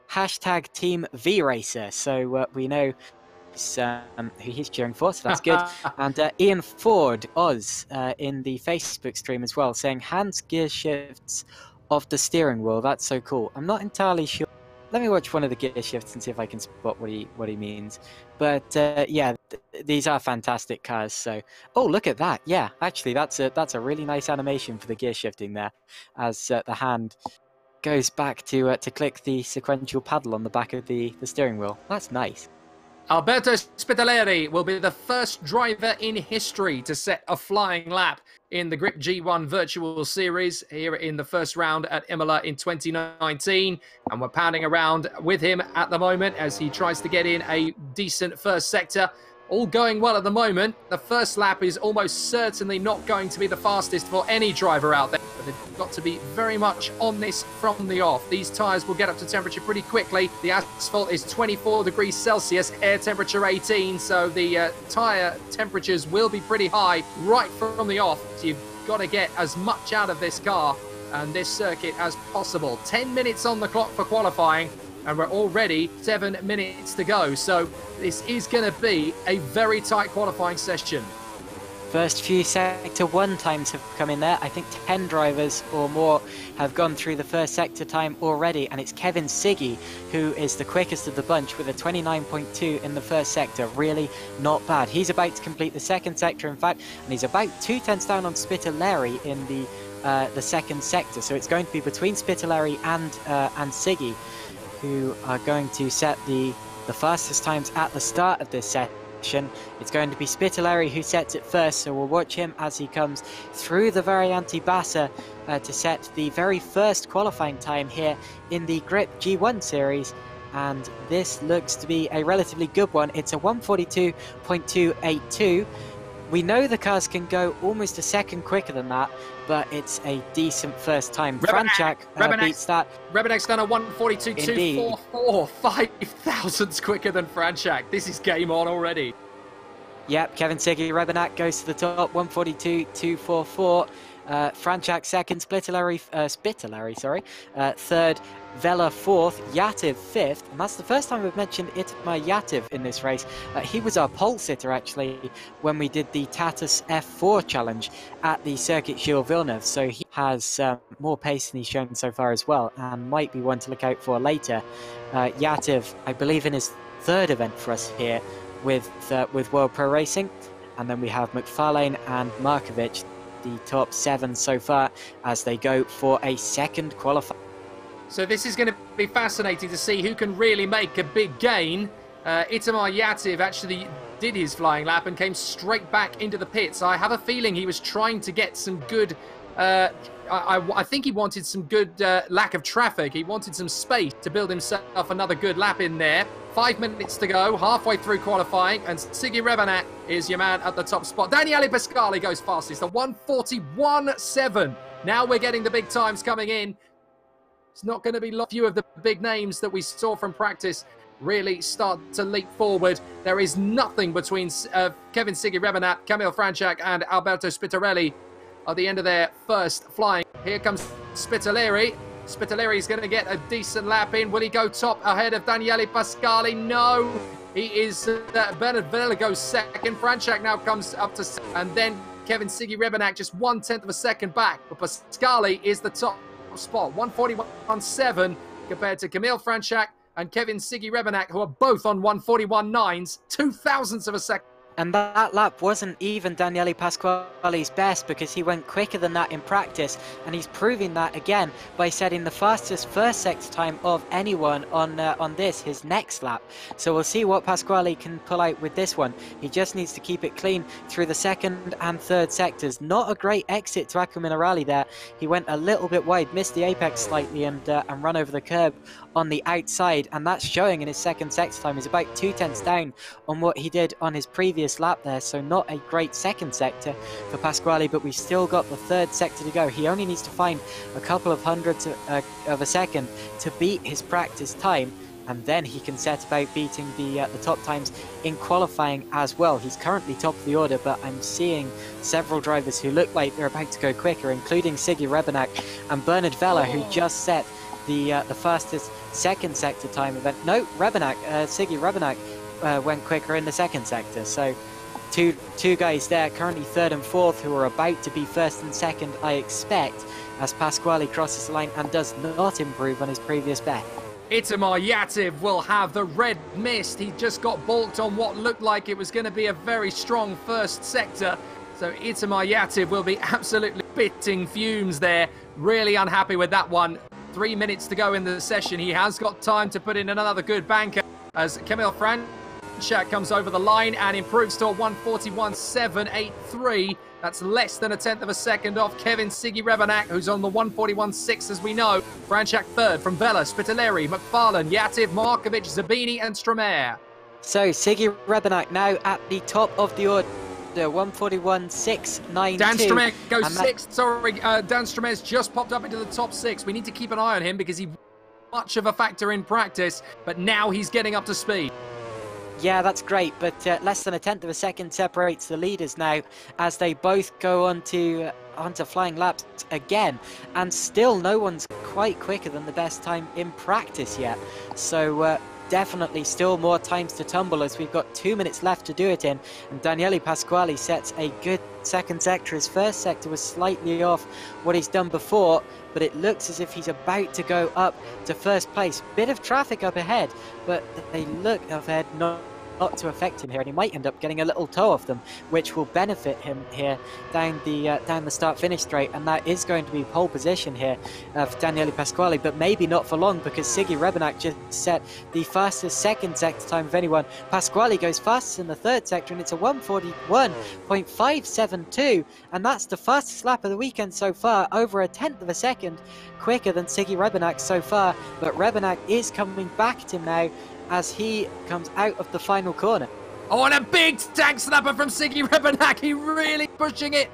hashtag Team V Racer. So we know who he's cheering for, so that's good. And Ian Ford, Oz, in the Facebook stream as well, saying hands gear shifts of the steering wheel. That's so cool. I'm not entirely sure. Let me watch one of the gear shifts and see if I can spot what he means. But yeah, these are fantastic cars. So, oh, look at that! Yeah, actually, that's a really nice animation for the gear shifting there, as the hand goes back to click the sequential paddle on the back of the steering wheel. That's nice. Alberto Spitaleri will be the first driver in history to set a flying lap in the Griiip G1 Virtual Series here in the first round at Imola in 2019. And we're pounding around with him at the moment as he tries to get in a decent first sector. All going well at the moment. The first lap is almost certainly not going to be the fastest for any driver out there. But they've got to be very much on this from the off. These tyres will get up to temperature pretty quickly. The asphalt is 24 degrees Celsius, air temperature 18. So the tyre temperatures will be pretty high right from the off. So you've got to get as much out of this car and this circuit as possible. 10 minutes on the clock for qualifying. And we're already 7 minutes to go. So this is going to be a very tight qualifying session. First few Sector 1 times have come in there. I think 10 drivers or more have gone through the first sector time already. And it's Kevin Siggy who is the quickest of the bunch with a 29.2 in the first sector. Really not bad. He's about to complete the second sector, in fact. And he's about 2/10 down on Spitaleri in the second sector. So it's going to be between Spitaleri and Siggy, who are going to set the fastest times at the start of this session. It's going to be Spitaleri who sets it first, so we'll watch him as he comes through the Variante Bassa to set the very first qualifying time here in the Griiip G1 series. And this looks to be a relatively good one. It's a 142.282. We know the cars can go almost a second quicker than that, but it's a decent first time. Franchak beats that. Rebenak's done a 142.244, 5 thousandths quicker than Franchak. This is game on already. Yep, Kevin Siggy Rebenak goes to the top, 142.244. Franchak second, Spitaleri third, Vela fourth, Yativ fifth, and that's the first time we've mentioned Itamar Yativ in this race. He was our pole sitter actually when we did the Tatus F4 challenge at the Circuit Gilles Villeneuve, so he has more pace than he's shown so far as well, and might be one to look out for later. Yativ, I believe, in his third event for us here with World Pro Racing, and then we have McFarlane and Markovic, the top 7 so far, as they go for a second qualifier. So this is going to be fascinating to see who can really make a big gain Itamar Yativ actually did his flying lap and came straight back into the pits. I have a feeling he was trying to get some good... I think he wanted some good lack of traffic. He wanted some space to build himself another good lap in there. 5 minutes to go, halfway through qualifying, and Sigi Rebanak is your man at the top spot. Daniele Pasquale goes fastest, the 1:41.7. Now we're getting the big times coming in. It's not going to be a few of the big names that we saw from practice really start to leap forward. There is nothing between Kevin Sigi Rebanak, Camille Franchak, and Alberto Spitarelli at the end of their first flying. Here comes Spitaleri. Spitaleri is going to get a decent lap in. Will he go top ahead of Daniele Pasquale? No. He is... Bernard Vella goes second. Franchak now comes up to... And then Kevin Sigi Rebanak just 1/10 of a second back. But Pasquale is the top spot. 1:41.7 compared to Camille Franchak and Kevin Sigi Rebanak, who are both on 1:41.9s, 0.02 of a second. And that lap wasn't even Daniele Pasquale's best, because he went quicker than that in practice, and he's proving that again by setting the fastest first sector time of anyone on his next lap. So we'll see what Pasquale can pull out with this one. He just needs to keep it clean through the second and third sectors. Not a great exit to Acqua Minerale there. He went a little bit wide, missed the apex slightly, and run over the curb on the outside, and that's showing in his second sector time. He's about 0.2 down on what he did on his previous lap there, so not a great second sector for Pasquale, but we've still got the third sector to go. He only needs to find a couple of hundredths of a second to beat his practice time, and then he can set about beating the top times in qualifying as well. He's currently top of the order, but I'm seeing several drivers who look like they're about to go quicker, including Sigi Rebanak and Bernard Vella, who just set the fastest second sector time event. No, Sigi Rebanak went quicker in the second sector. So two guys there, currently third and fourth, who are about to be first and second, I expect, as Pasquale crosses the line and does not improve on his previous bet. Itamar Yativ will have the red mist. He just got balked on what looked like it was going to be a very strong first sector. So Itamar Yativ will be absolutely spitting fumes there. Really unhappy with that one. 3 minutes to go in the session. He has got time to put in another good banker as Camille Franchak comes over the line and improves to a 1:41.783. That's less than 1/10 of a second off Kevin Sigi Rebanak, who's on the 1:41.6 as we know. Franchak third from Vella, Spitaleri, McFarlane, Yativ, Markovic, Zabini and Stromae. So Sigi Rebanak now at the top of the order. 1:41.692. Dan Stromae goes sixth. Sorry, Dan Stromae's just popped up into the top six. We need to keep an eye on him because he much of a factor in practice, but now he's getting up to speed. Yeah, that's great, but less than 1/10 of a second separates the leaders now as they both go onto flying laps again, and still no one's quite quicker than the best time in practice yet. So definitely still more times to tumble, as we've got 2 minutes left to do it in, and Daniele Pasquale sets a good second sector. His first sector was slightly off what he's done before, but it looks as if he's about to go up to first place. Bit of traffic up ahead, but they look ahead not to affect him here, and he might end up getting a little toe off them, which will benefit him here down the start-finish straight, and that is going to be pole position here for Daniele Pasquale, but maybe not for long, because Sigi Rebanak just set the fastest second sector time of anyone. Pasquale goes fastest in the third sector, and it's a 1:41.572, and that's the fastest lap of the weekend so far, over 1/10 of a second quicker than Sigi Rebanak so far, but Rebanak is coming back to him now as he comes out of the final corner. Oh, and a big tank snapper from Sigi Rebanak. He really pushing it.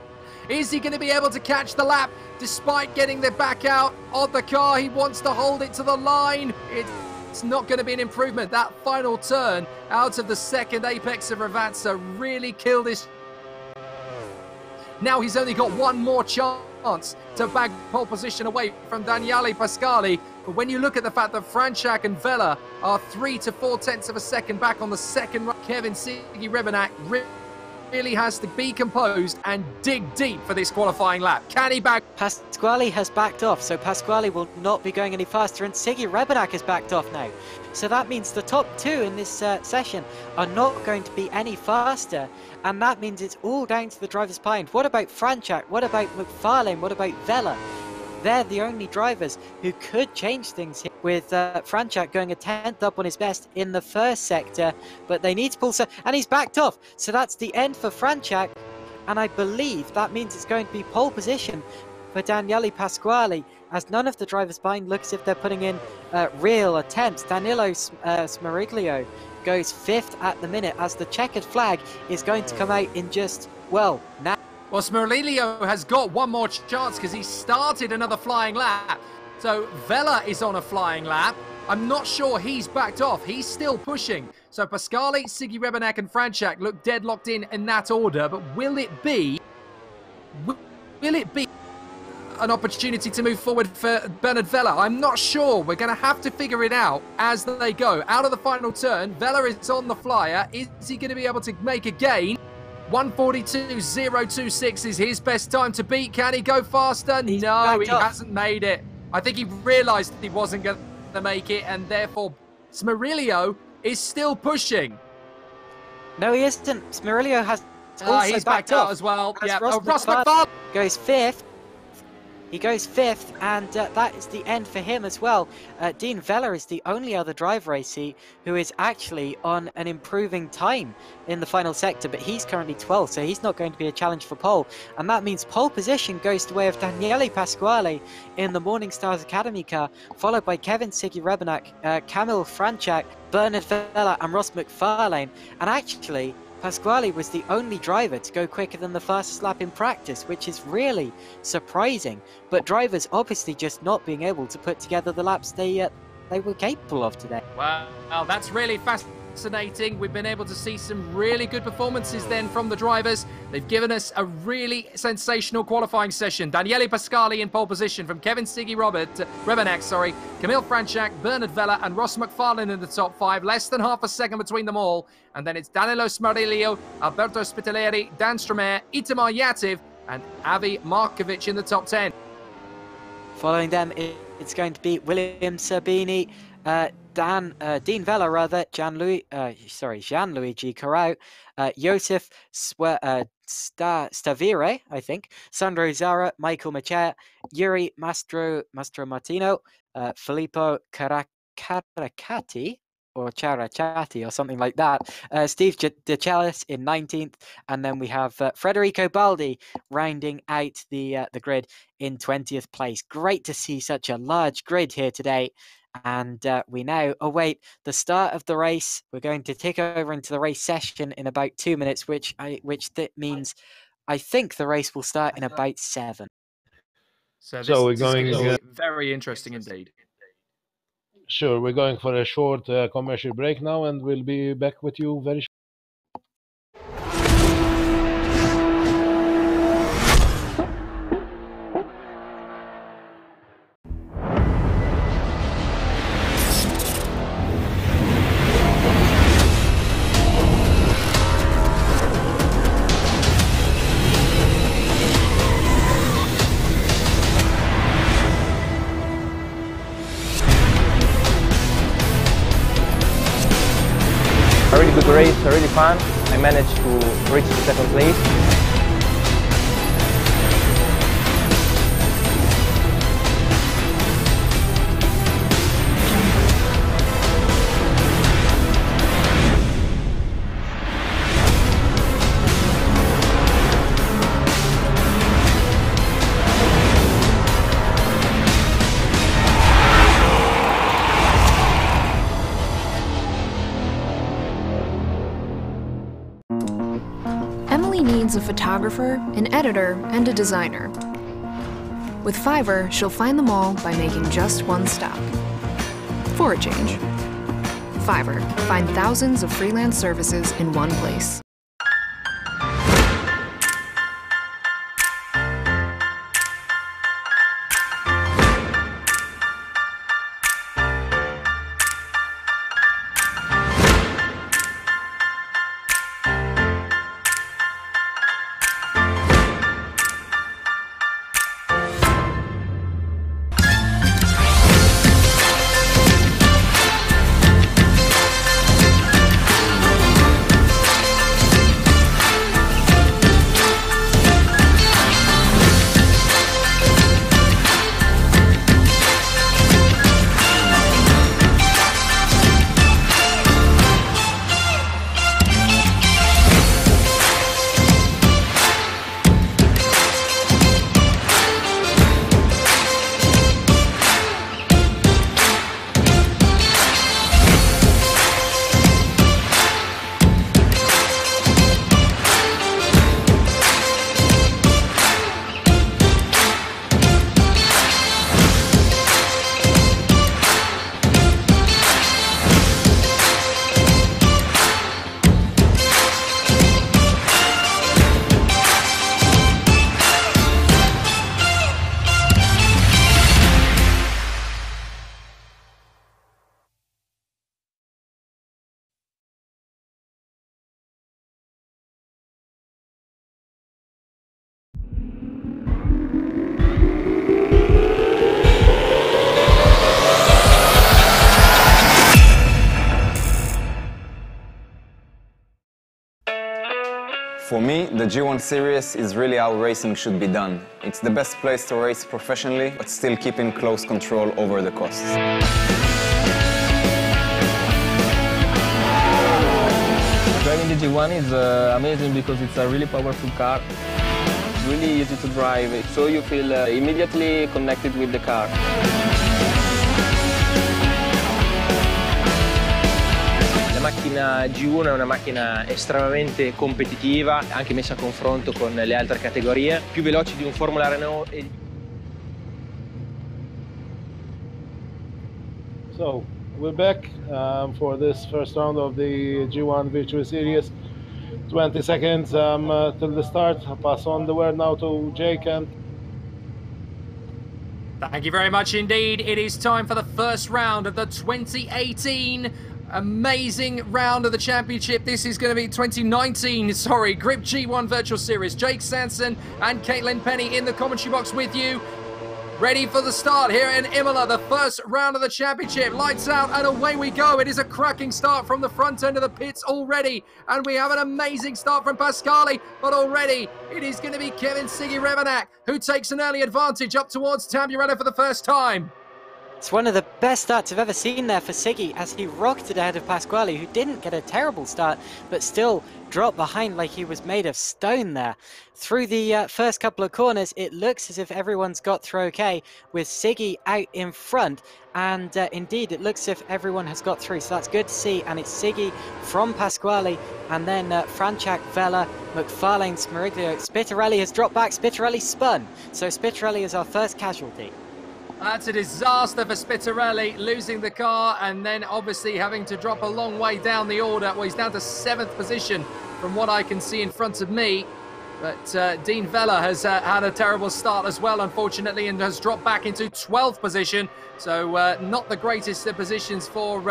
Is he going to be able to catch the lap despite getting the back out of the car? He wants to hold it to the line. It's not going to be an improvement. That final turn out of the second apex of Ravazza really killed his... Now he's only got one more chance to bag pole position away from Daniele Pasquale. But when you look at the fact that Franchak and Vella are 3 to 4/10 of a second back on the second run, Kevin Sigi Rebanak really has to be composed and dig deep for this qualifying lap. Can he bag? Pasquale has backed off, so Pasquale will not be going any faster, and Sigi Rebanak has backed off now. So that means the top two in this session are not going to be any faster, and that means it's all down to the driver's behind. What about Franchak? What about McFarlane? What about Vella? they're the only drivers who could change things here, with Franchak going a 10th up on his best in the first sector, but they need to pull, and he's backed off. So that's the end for Franchak, and I believe that means it's going to be pole position for Daniele Pasquale, as none of the drivers behind look as if they're putting in real attempts. Danilo Smariglio goes 5th at the minute, as the checkered flag is going to come out in just, well, now. Well, Smariglio has got one more chance because he started another flying lap. So Vela is on a flying lap. I'm not sure he's backed off. He's still pushing. So Pasquale, Sigi Rebenek and Franchak look deadlocked in that order. But will it be an opportunity to move forward for Bernard Vela? I'm not sure. We're going to have to figure it out as they go. Out of the final turn, Vela is on the flyer. Is he going to be able to make a gain? 1:42.026 is his best time to beat. Can he go faster? No, he hasn't made it. I think he realised he wasn't going to make it, and therefore Smariglio is still pushing. No, he isn't. Smariglio has also he's backed out as well. Yeah, Ross McFarlane goes 5th. He goes 5th, and that is the end for him as well. Dean Vela is the only other driver I see who is actually on an improving time in the final sector, but he's currently 12th, so he's not going to be a challenge for pole. And that means pole position goes the way of Daniele Pasquale in the Morning Stars Academy car, followed by Kevin Sigi Rebenek, Kamil Franchak, Bernard Vela and Ross McFarlane. And actually, Pasquale was the only driver to go quicker than the fastest lap in practice, which is really surprising. But drivers obviously just not being able to put together the laps they were capable of today. Wow, that's really fascinating. We've been able to see some really good performances then from the drivers. They've given us a really sensational qualifying session. Daniele Pasquale in pole position from Kevin Sigi Rebenek, Kamil Franchak, Bernard Vela and Ross McFarlane in the top 5. Less than half a second between them all. And then it's Danilo Smariglio, Alberto Spitaleri, Dan Stromer, Itamar Yativ and Avi Markovic in the top 10. Following them, it's going to be William Sabini, Dean Vela rather, Gianluigi Corau, Josef Stavire, I think, Sandro Zara, Michael Machea, Yuri Mastro Martino, Filippo Caracati, or Charachati, or something like that. Steve DeChellis in 19th, and then we have Federico Baldi rounding out the grid in 20th place. Great to see such a large grid here today. And we now await the start of the race. We're going to take over into the race session in about 2 minutes, which means I think the race will start in about 7. So we're going very interesting indeed. Sure, we're going for a short commercial break now, and we'll be back with you very shortly. A really good race, really fun. I managed to reach the 2nd place. Needs a photographer, an editor, and a designer. With Fiverr, she'll find them all by making just one stop. For a change. Fiverr. Find thousands of freelance services in one place. For me, the G1 series is really how racing should be done. It's the best place to race professionally, but still keeping close control over the costs. Driving the G1 is amazing because it's a really powerful car. It's really easy to drive, so you feel immediately connected with the car. La macchina G1 è una macchina estremamente competitiva, anche messa a confronto con le altre categorie, più veloci di un Formula Renault. So, we're back for this first round of the G1 Virtual Series. 20 seconds till the start. I'll pass on the word now to Jake. And thank you very much indeed. It is time for the first round of the 2018 amazing round of the championship. This is going to be 2019, sorry, Griiip G1 Virtual Series. Jake Sanson and Caitlin Penny in the commentary box with you. Ready for the start here in Imola, the first round of the championship. Lights out and away we go. It is a cracking start from the front end of the pits already. And we have an amazing start from Pasquale. But already it is going to be Kevin Siggy Revenak who takes an early advantage up towards Tamburello for the first time. It's one of the best starts I've ever seen there for Siggy as he rocketed ahead of Pasquale, who didn't get a terrible start, but still dropped behind like he was made of stone there. Through the first couple of corners, it looks as if everyone's got through okay, with Siggy out in front. And indeed, it looks as if everyone has got through, so that's good to see. And it's Siggy from Pasquale, and then Franchak, Vella, McFarlane, Smeriglio. Spittarelli has dropped back, Spittarelli spun. So Spittarelli is our first casualty. That's a disaster for Spittarelli, losing the car and then obviously having to drop a long way down the order. Well, he's down to 7th position from what I can see in front of me. But Dean Vella has had a terrible start as well, unfortunately, and has dropped back into 12th position. So not the greatest of positions for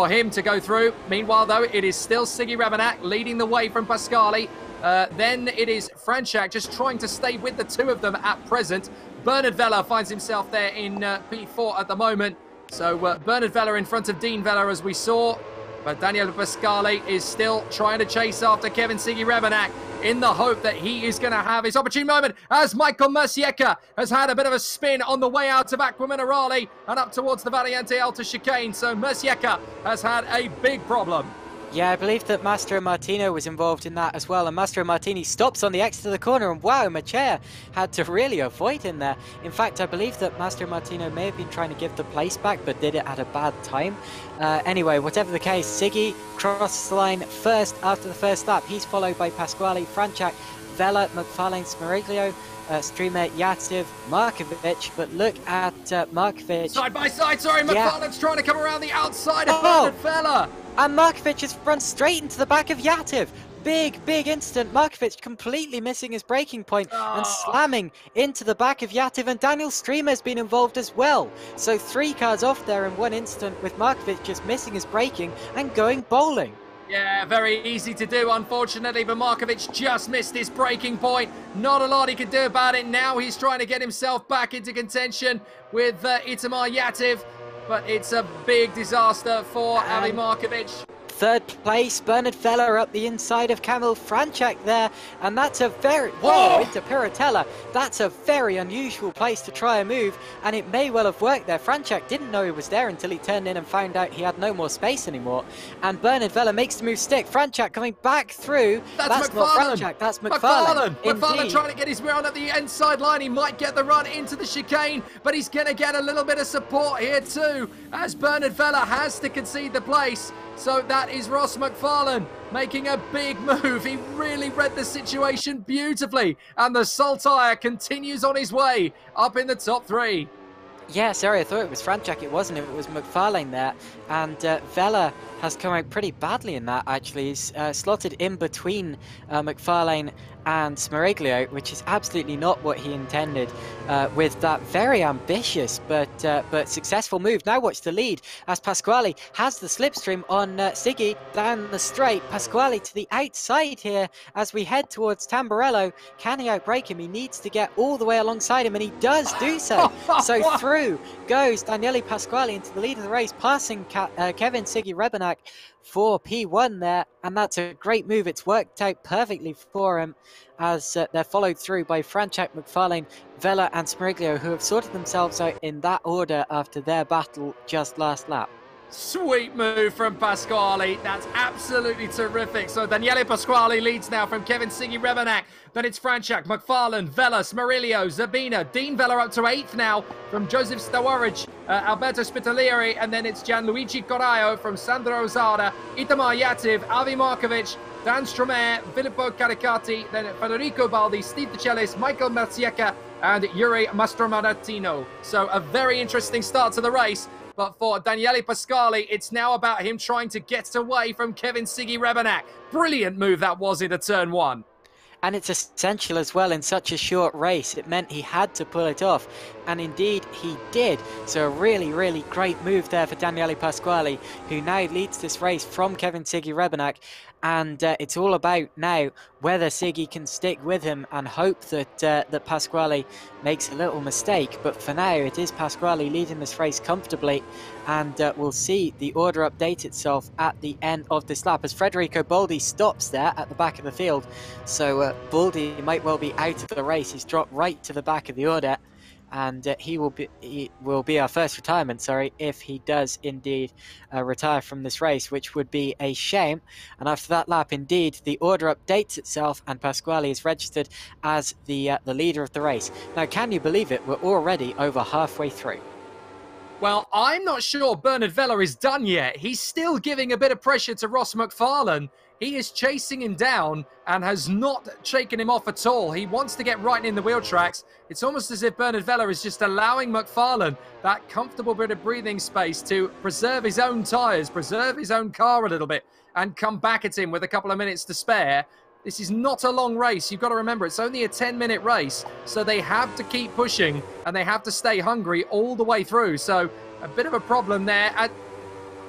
him to go through. Meanwhile, though, it is still Siggy Revenak leading the way from Pasquale. Then it is Franchak just trying to stay with the two of them at present. Bernard Vella finds himself there in P4 at the moment. So Bernard Vella in front of Dean Vella as we saw. But Daniele Pasquale is still trying to chase after Kevin Siggy Revenak in the hope that he is going to have his opportune moment as Michael Mercieka has had a bit of a spin on the way out of Acqua Minerale and up towards the Variante Alta chicane. So Mercieka has had a big problem. Yeah, I believe that Mastro Martino was involved in that as well, and Mastro Martini stops on the exit of the corner, and wow, Machea had to really avoid him there. In fact, I believe that Mastro Martino may have been trying to give the place back, but did it at a bad time. Anyway, whatever the case, Siggy crosses the line first after the first lap. He's followed by Pasquale, Franchak, Vella, McFarlane, Smeriglio, Streamer, Yativ, Markovic, but look at Markovic. Side by side, sorry, McFarlane's trying to come around the outside of Bernard Vella. And Markovic has run straight into the back of Yativ. Big incident. Markovic completely missing his braking point and slamming into the back of Yativ. And Daniel Streamer has been involved as well. So 3 cars off there in one incident with Markovic just missing his braking and going bowling. Yeah, very easy to do, unfortunately, but Markovic just missed his braking point. Not a lot he can do about it. Now he's trying to get himself back into contention with Itamar Yativ, but it's a big disaster for Avi Markovic. 3rd place, Bernard Vella up the inside of Kamil Franchak there, and that's a very... Whoa! Into Piratella. That's a very unusual place to try a move, and it may well have worked there. Franchak didn't know he was there until he turned in and found out he had no more space anymore, and Bernard Vella makes the move stick. Franchak coming back through. That's not Franchak, that's McFarlane. McFarlane trying to get his run at the inside line. He might get the run into the chicane, but he's going to get a little bit of support here too, as Bernard Vella has to concede the place. So that is Ross McFarlane making a big move. He really read the situation beautifully. And the Saltire continues on his way up in the top 3. Yeah, sorry, I thought it was Franchak. It wasn't. It was McFarlane there. And Vella has come out pretty badly in that, actually. He's slotted in between McFarlane and Smeriglio, which is absolutely not what he intended with that very ambitious but successful move. Now watch the lead as Pasquale has the slipstream on Siggy down the straight. Pasquale to the outside here as we head towards Tamburello. Can he outbrake him? He needs to get all the way alongside him, and he does do so. So through goes Daniele Pasquale into the lead of the race, passing Kevin Siggy Rebenak for P1 there. And that's a great move. It's worked out perfectly for him as they're followed through by Franchak, McFarlane, Vela and Smeriglio, who have sorted themselves out in that order after their battle just last lap. Sweet move from Pasquale. That's absolutely terrific. So Daniele Pasquale leads now from Kevin Siggy Revenak. Then it's Franchak, McFarlane, Vela, Smerillo, Zabina, Dean Vela up to 8th now from Joseph Stawarich, Alberto Spitalieri, and then it's Gianluigi Coraio from Sandro Zara, Itamar Yativ, Avi Markovic, Dan Stromae, Filippo Caricati, then Federico Baldi, Steve DeCellis, Michael Merziecka, and Yuri Mastromaratino. So a very interesting start to the race. But for Daniele Pasquale, it's now about him trying to get away from Kevin Siggy Revenak. Brilliant move that was into turn 1. And it's essential as well in such a short race. It meant he had to pull it off. And indeed, he did. So a really, really great move there for Daniele Pasquale, who now leads this race from Kevin Siggy Revenak. And it's all about now whether Siggy can stick with him and hope that that Pasquale makes a little mistake. But for now, it is Pasquale leading this race comfortably. And we'll see the order update itself at the end of this lap as Federico Baldi stops there at the back of the field. So Baldi might well be out of the race. He's dropped right to the back of the order. And he will be our first retirement, if he does indeed retire from this race, which would be a shame. And after that lap, indeed, the order updates itself and Pasquale is registered as the leader of the race. Now, can you believe it? We're already over halfway through. Well, I'm not sure Bernard Vela is done yet. He's still giving a bit of pressure to Ross McFarlane. He is chasing him down and has not shaken him off at all. He wants to get right in the wheel tracks. It's almost as if Bernard Vela is just allowing McFarlane that comfortable bit of breathing space to preserve his own tyres, preserve his own car a little bit, and come back at him with a couple of minutes to spare. This is not a long race. You've got to remember, it's only a 10-minute race, so they have to keep pushing, and they have to stay hungry all the way through. So a bit of a problem there.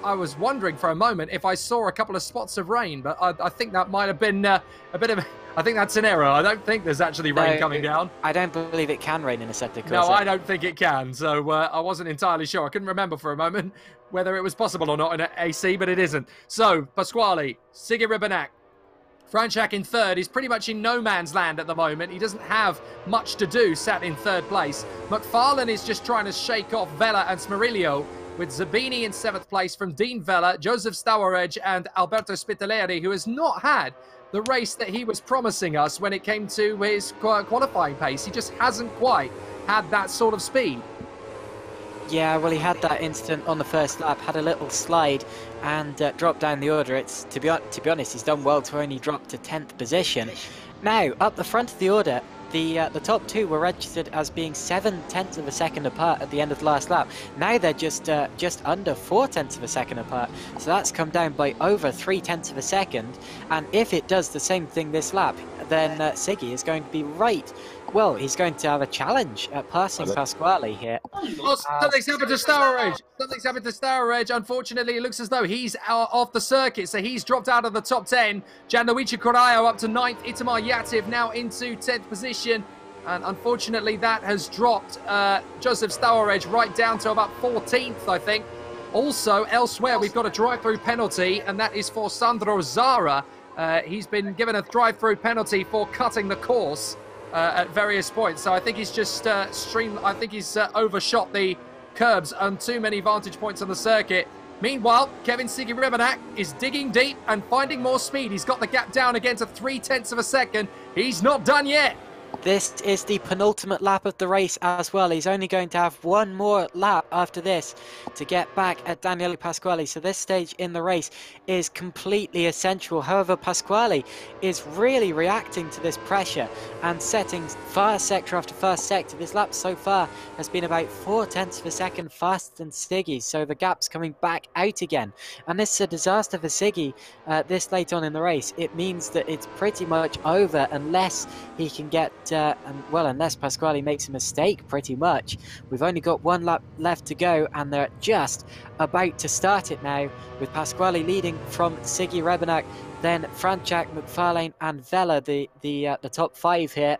I was wondering for a moment if I saw a couple of spots of rain, but I think that might have been a bit of... I think that's an error. I don't think there's actually rain coming down. I don't believe it can rain in Assetto Corsa. No, I don't think it can. So I wasn't entirely sure. I couldn't remember for a moment whether it was possible or not in AC, but it isn't. So, Pasquale, Siggy Revenak, Franchak in 3rd. He's pretty much in no man's land at the moment. He doesn't have much to do, sat in 3rd place. McFarlane is just trying to shake off Vela and Smerillo, with Zabini in 7th place from Dean Vela, Joseph Stawarej and Alberto Spitaleri, who has not had the race that he was promising us when it came to his qualifying pace. He just hasn't quite had that sort of speed. Yeah, well, he had that incident on the first lap, had a little slide and dropped down the order. It's to be honest, he's done well to only drop to 10th position. Now, up the front of the order, the top two were registered as being 7/10 of a second apart at the end of the last lap. Now they're just under 4/10 of a second apart. So that's come down by over 3/10 of a second. And if it does the same thing this lap, then Siggy is going to be right. Well, he's going to have a challenge at passing Pasquale here. Oh, something's happened to Stawarej. Something's happened to Stawarej. Unfortunately, it looks as though he's off the circuit, so he's dropped out of the top 10. Gianluigi Coraio up to 9th. Itamar Yativ now into 10th position. And unfortunately, that has dropped Joseph Stawarej right down to about 14th, I think. Also, elsewhere, we've got a drive-through penalty, and that is for Sandro Zara. He's been given a drive-through penalty for cutting the course at various points. So I think he's just overshot the curbs on too many vantage points on the circuit. Meanwhile, Kevin Siggy Revenak is digging deep and finding more speed. He's got the gap down again to 3/10 of a second. He's not done yet. This is the penultimate lap of the race as well. He's only going to have one more lap after this to get back at Daniele Pasquale. So this stage in the race is completely essential. However, Pasquale is really reacting to this pressure and setting fast sector after fast sector. This lap so far has been about 4/10 of a second faster than Siggy. So the gap's coming back out again. And this is a disaster for Siggy this late on in the race. It means that it's pretty much over unless he can get unless Pasquale makes a mistake, pretty much. We've only got one lap left to go, and they're just about to start it now, with Pasquale leading from Siggy Revenak, then Franchak, McFarlane, and Vela, the top 5 here.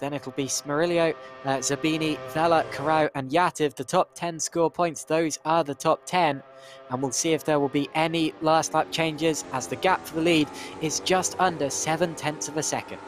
Then it'll be Smerillo, Zabini, Vela, Corrao, and Yativ. The top 10 score points, those are the top 10. and we'll see if there will be any last lap changes, as the gap for the lead is just under 0.7 of a second.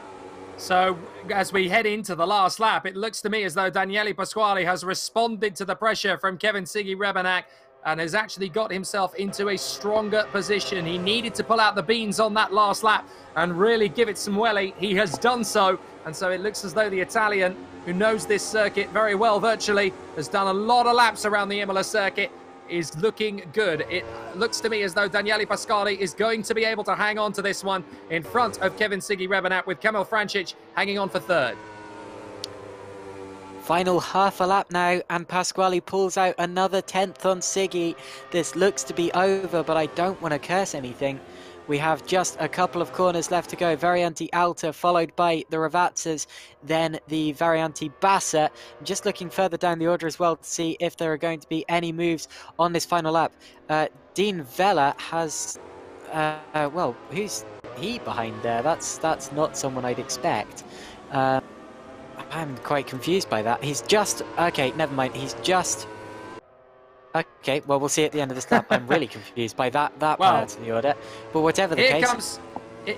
So as we head into the last lap, it looks to me as though Daniele Pasquale has responded to the pressure from Kevin Siggy Rebenak and has actually got himself into a stronger position. He needed to pull out the beans on that last lap and really give it some welly. He has done so, and so it looks as though the Italian, who knows this circuit very well virtually, has done a lot of laps around the Imola circuit, is looking good. It looks to me as though Daniele Pasquale is going to be able to hang on to this one in front of Kevin Siggy Rebenak, with Kamil Francic hanging on for third. Final half a lap now, and Pasquale pulls out another 10th on Siggy. This looks to be over, but I don't want to curse anything. We have just a couple of corners left to go. Variante Alta, followed by the Ravazzas, then the Variante Bassa. Just looking further down the order as well to see if there are going to be any moves on this final lap. Dean Vella has... well, who's he behind there? That's not someone I'd expect. I'm quite confused by that. He's just... Okay, never mind. He's just... Okay, well, we'll see at the end of this lap. I'm really confused by that part of the order. But whatever the case...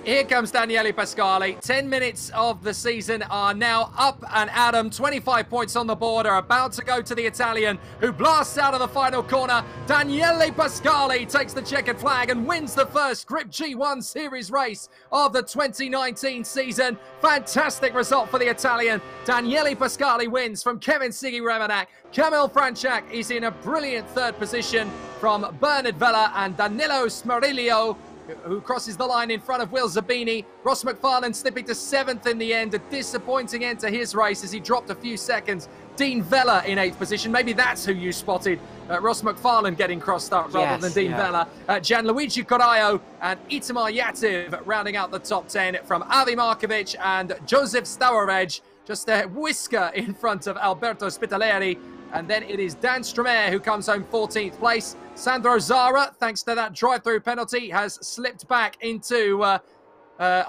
Here comes Daniele Pasquale. 10 minutes of the season are now up and Adam. 25 points on the board are about to go to the Italian, who blasts out of the final corner. Daniele Pasquale takes the checkered flag and wins the first Griiip G1 Series race of the 2019 season. Fantastic result for the Italian. Daniele Pasquale wins from Kevin Siggy Rebenak. Kamil Francic is in a brilliant third position from Bernard Vella and Danilo Smerilio, who crosses the line in front of Will Zabini. Ross McFarlane slipping to 7th in the end. A disappointing end to his race as he dropped a few seconds. Dean Vella in 8th position. Maybe that's who you spotted. Ross McFarlane getting crossed up rather than Dean Vella. Gianluigi Corraio and Itamar Yativ rounding out the top 10 from Avi Markovic and Joseph Stawarej. Just a whisker in front of Alberto Spitaleri. And then it is Dan Stromer who comes home 14th place. Sandro Zara, thanks to that drive-through penalty, has slipped back into a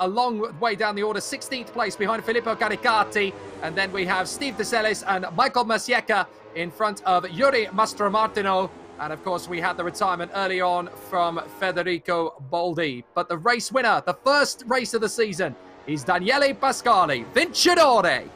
long way down the order. 16th place behind Filippo Caricati. And then we have Steve DeSellis and Michael Masieka in front of Yuri Mastromartino. And of course, we had the retirement early on from Federico Boldi. But the race winner, the first race of the season, is Daniele Pasquale, vincitore.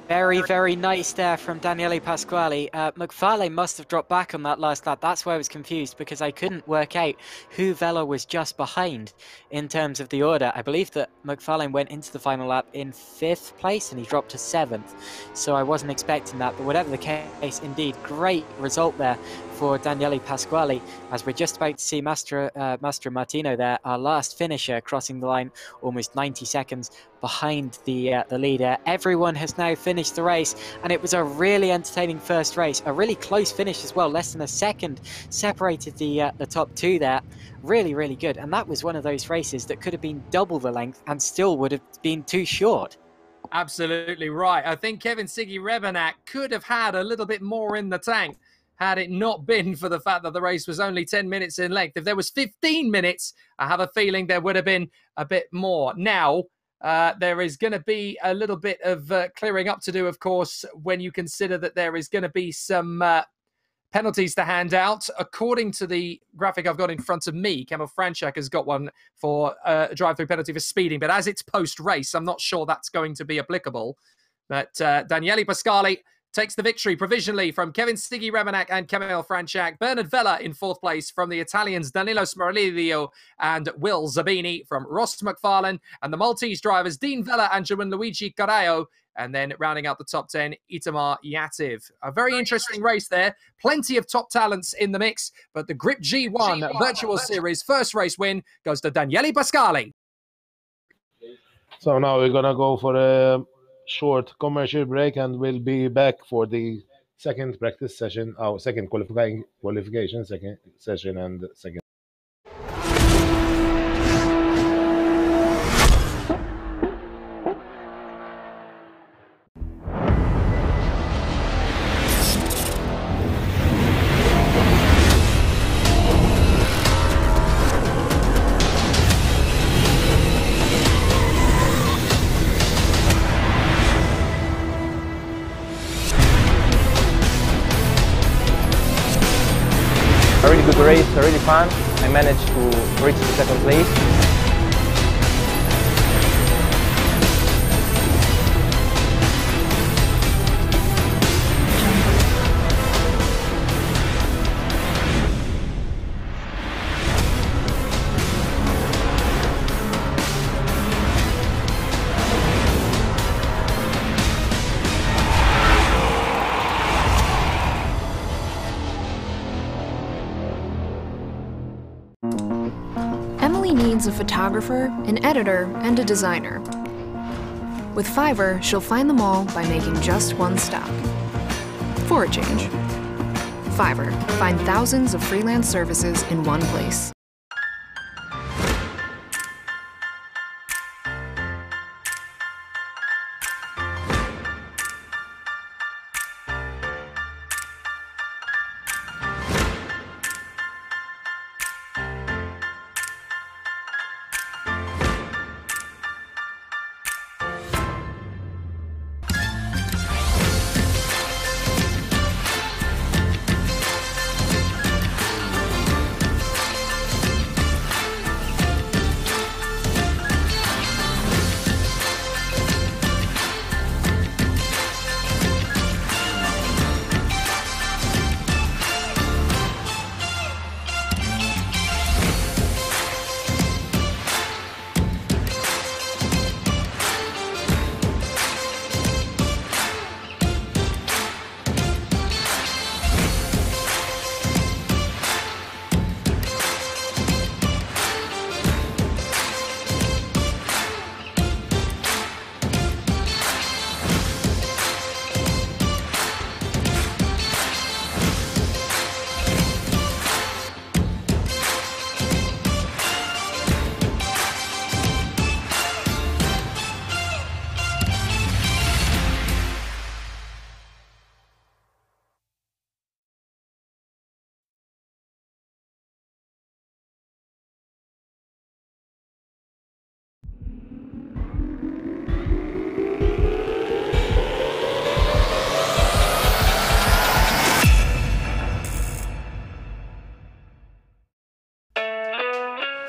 Very, very nice there from Daniele Pasquale. McFarlane must have dropped back on that last lap. That's why I was confused, because I couldn't work out who Vella was just behind in terms of the order. I believe that McFarlane went into the final lap in 5th place and he dropped to 7th. So I wasn't expecting that, but whatever the case, indeed, great result there for Daniele Pasquale, as we're just about to see Mastromartino there, our last finisher, crossing the line almost 90 seconds behind the leader. Everyone has now finished the race, and it was a really entertaining first race, a really close finish as well. Less than a second separated the top two there. Really, really good. And that was one of those races that could have been double the length and still would have been too short. Absolutely right. I think Kevin Siggy Rebenak could have had a little bit more in the tank had it not been for the fact that the race was only 10 minutes in length. If there was 15 minutes, I have a feeling there would have been a bit more. Now, there is going to be a little bit of clearing up to do, of course, when you consider that there is going to be some penalties to hand out. According to the graphic I've got in front of me, Kamil Francic has got one for a drive-through penalty for speeding, but as it's post-race, I'm not sure that's going to be applicable. But Daniele Pasquale takes the victory provisionally from Kevin Siggy Rebenak and Kamil Francic. Bernard Vella in 4th place from the Italians Danilo Smerilio and Will Zabini from Ross McFarlane, and the Maltese drivers Dean Vella and Gianluigi Corraio. And then rounding out the top 10, Itamar Yativ. A very interesting race there. Plenty of top talents in the mix, but the Griiip G1 Virtual Series first race win goes to Daniele Pasquale. So now we're going to go for a short commercial break, and we'll be back for the second practice session, our second qualification second session, and second. fun. I managed to reach the second place. Emily needs a photographer, an editor, and a designer. With Fiverr, she'll find them all by making just one stop. For a change. Fiverr, find thousands of freelance services in one place.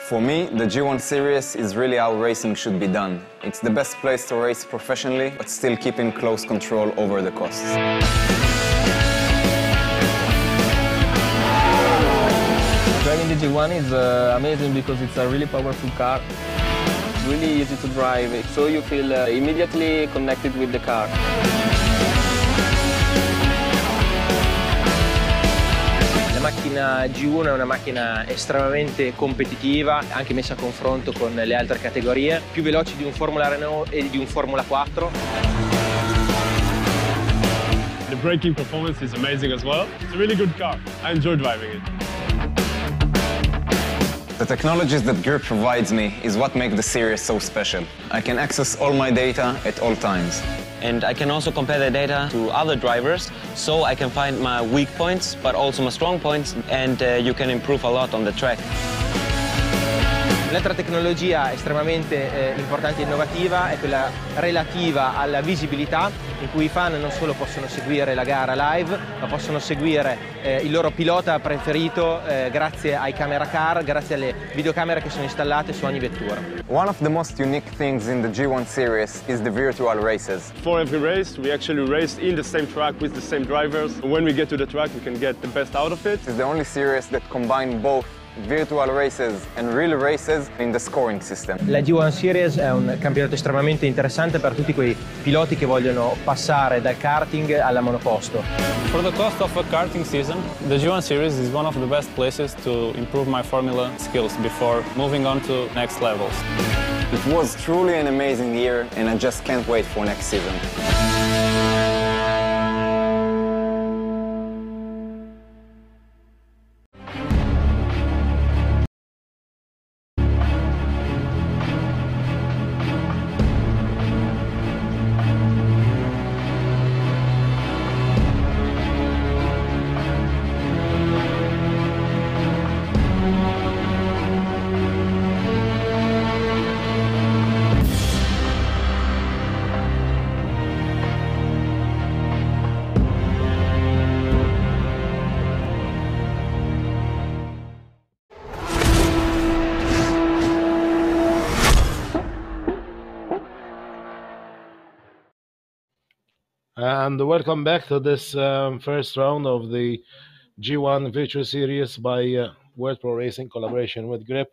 For me, the G1 series is really how racing should be done. It's the best place to race professionally, but still keeping close control over the costs. Driving the G1 is amazing because it's a really powerful car. It's really easy to drive, so you feel immediately connected with the car. La macchina G1 è una macchina estremamente competitiva, anche messa a confronto con le altre categorie, più veloci di un Formula Renault e di un Formula 4. The braking performance is amazing as well. It's a really good car. I enjoy driving it. The technologies that Griiip provides me is what makes the series so special. I can access all my data at all times. And I can also compare the data to other drivers, so I can find my weak points, but also my strong points, and you can improve a lot on the track. L'altra tecnologia estremamente importante e innovativa è quella relativa alla visibilità, in cui i fan non solo possono seguire la gara live, ma possono seguire il loro pilota preferito grazie ai camera car, grazie alle videocamere che sono installate su ogni vettura. One of the most unique things in the G1 series is the virtual races. For every race, we actually race in the same track with the same drivers. When we get to the track, we can get the best out of it. It's the only series that combines both virtual races and real races in the scoring system. La G1 Series è un campionato estremamente interessante per tutti quei piloti che vogliono passare dal karting alla monoposto. For the cost of a karting season, the G1 Series is one of the best places to improve my formula skills before moving on to next levels. It was truly an amazing year and I just can't wait for next season. And welcome back to this first round of the G1 Virtual Series by World Pro Racing collaboration with Griiip.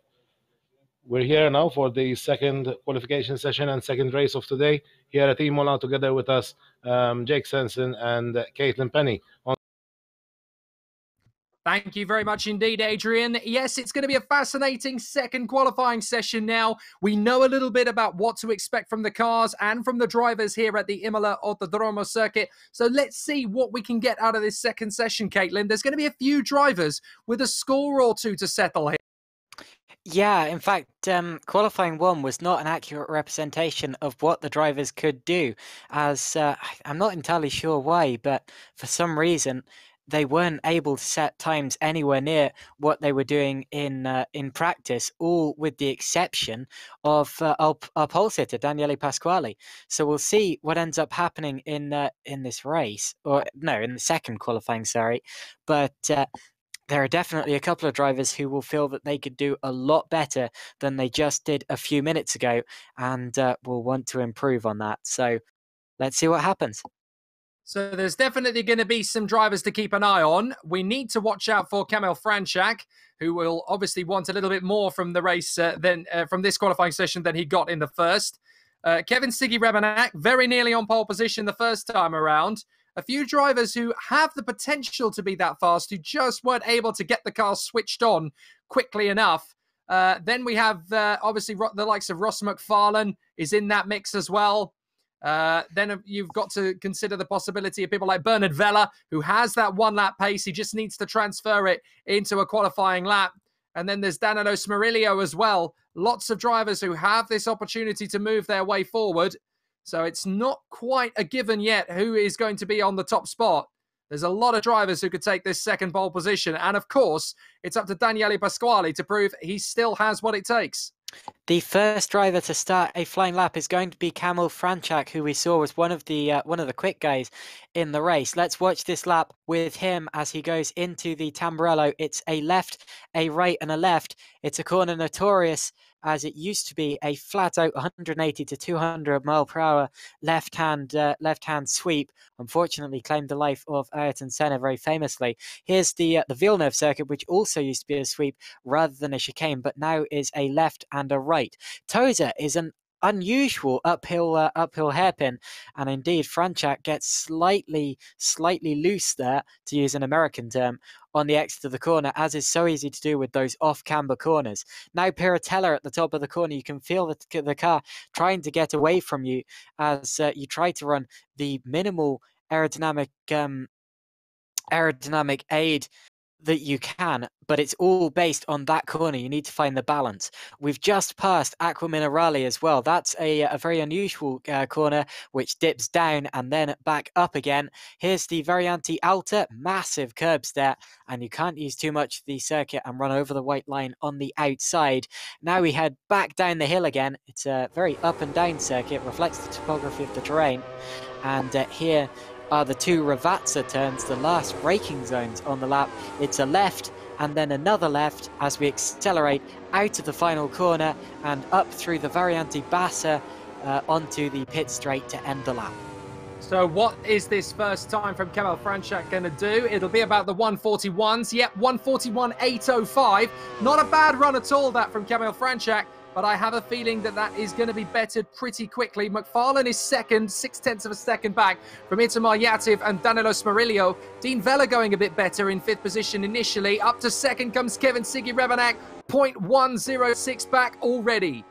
We're here now for the second qualification session and second race of today. Here at Imola, together with us, Jake Sensen and Caitlin Penny. Thank you very much indeed, Adrian. Yes, it's going to be a fascinating second qualifying session now. We know a little bit about what to expect from the cars and from the drivers here at the Imola Autodromo circuit. So let's see what we can get out of this second session, Caitlin. There's going to be a few drivers with a score or two to settle here. Yeah, in fact, qualifying one was not an accurate representation of what the drivers could do, as I'm not entirely sure why, but for some reason they weren't able to set times anywhere near what they were doing in practice, all with the exception of our pole sitter, Daniele Pasquale. So we'll see what ends up happening in this race, or no, in the second qualifying, sorry. But there are definitely a couple of drivers who will feel that they could do a lot better than they just did a few minutes ago, and will want to improve on that. So let's see what happens. So there's definitely going to be some drivers to keep an eye on. We need to watch out for Kamil Franchak, who will obviously want a little bit more from the race from this qualifying session than he got in the first. Kevin Siggy Rebanak, very nearly on pole position the first time around. A few drivers who have the potential to be that fast, who just weren't able to get the car switched on quickly enough. Then we have obviously the likes of Ross McFarlane is in that mix as well. Then you've got to consider the possibility of people like Bernard Vella, who has that one-lap pace. He just needs to transfer it into a qualifying lap. And then there's Danilo Smerillo as well. Lots of drivers who have this opportunity to move their way forward. So it's not quite a given yet who is going to be on the top spot. There's a lot of drivers who could take this second pole position. And of course, it's up to Daniele Pasquale to prove he still has what it takes. The first driver to start a flying lap is going to be Kamil Franchak, who we saw was one of the quick guys in the race. Let's watch this lap with him as he goes into the Tamburello. It's a left, a right, and a left. It's a corner notorious as it used to be a flat out 180 to 200 mile per hour left hand sweep. Unfortunately, claimed the life of Ayrton Senna very famously. Here's the Villeneuve circuit, which also used to be a sweep rather than a chicane, but now is a left and a right. Tosa is an unusual uphill hairpin, and indeed Franchak gets slightly loose there, to use an American term, on the exit of the corner, as is so easy to do with those off-camber corners. Now Piratella at the top of the corner, you can feel the car trying to get away from you as you try to run the minimal aerodynamic aid that you can, but it's all based on that corner. You need to find the balance. We've just passed Acqua Minerale as well. That's a very unusual corner, which dips down and then back up again. Here's the Variante Alta, massive curbs there, and you can't use too much of the circuit and run over the white line on the outside. Now we head back down the hill again. It's a very up and down circuit, reflects the topography of the terrain, and here are the two Ravazza turns, the last braking zones on the lap. It's a left and then another left as we accelerate out of the final corner and up through the Variante Bassa onto the pit straight to end the lap. So what is this first time from Kamil Franchak going to do? It'll be about the 141s. Yep, 141.805. Not a bad run at all, that from Kamil Franchak, but I have a feeling that that is going to be bettered pretty quickly. McFarlane is second, 0.6 of a second back from Itamar Yativ and Danilo Smerillo. Dean Vella going a bit better in fifth position initially. Up to second comes Kevin Siggy Rebanak, 0.106 back already.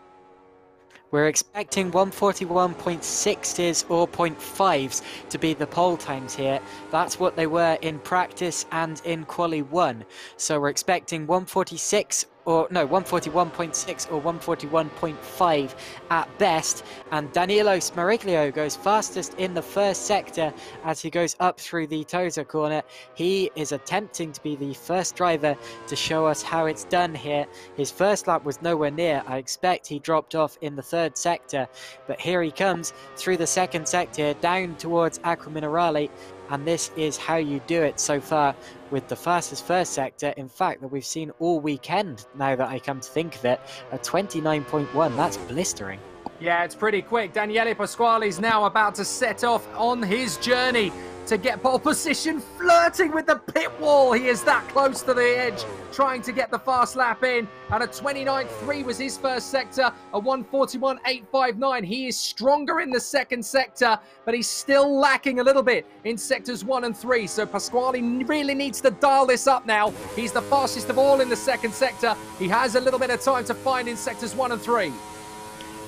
We're expecting 141.6s or 0.5s to be the pole times here. That's what they were in practice and in Quali 1. So we're expecting 141.6 or 141.5 at best. And Danilo Smerillo goes fastest in the first sector as he goes up through the Tosa corner. He is attempting to be the first driver to show us how it's done here. His first lap was nowhere near. I expect he dropped off in the third sector, but here he comes through the second sector down towards Acqua Minerale. And this is how you do it so far with the fastest first sector, in fact, that we've seen all weekend, now that I come to think of it, a 29.1. That's blistering. Yeah, it's pretty quick. Daniele Pasquale's now about to set off on his journey to get pole position, flirting with the pit wall. He is that close to the edge, trying to get the fast lap in. And a 29.3 was his first sector, a 141.859. He is stronger in the second sector, but he's still lacking a little bit in sectors 1 and 3. So Pasquale really needs to dial this up now. He's the fastest of all in the second sector. He has a little bit of time to find in sectors 1 and 3.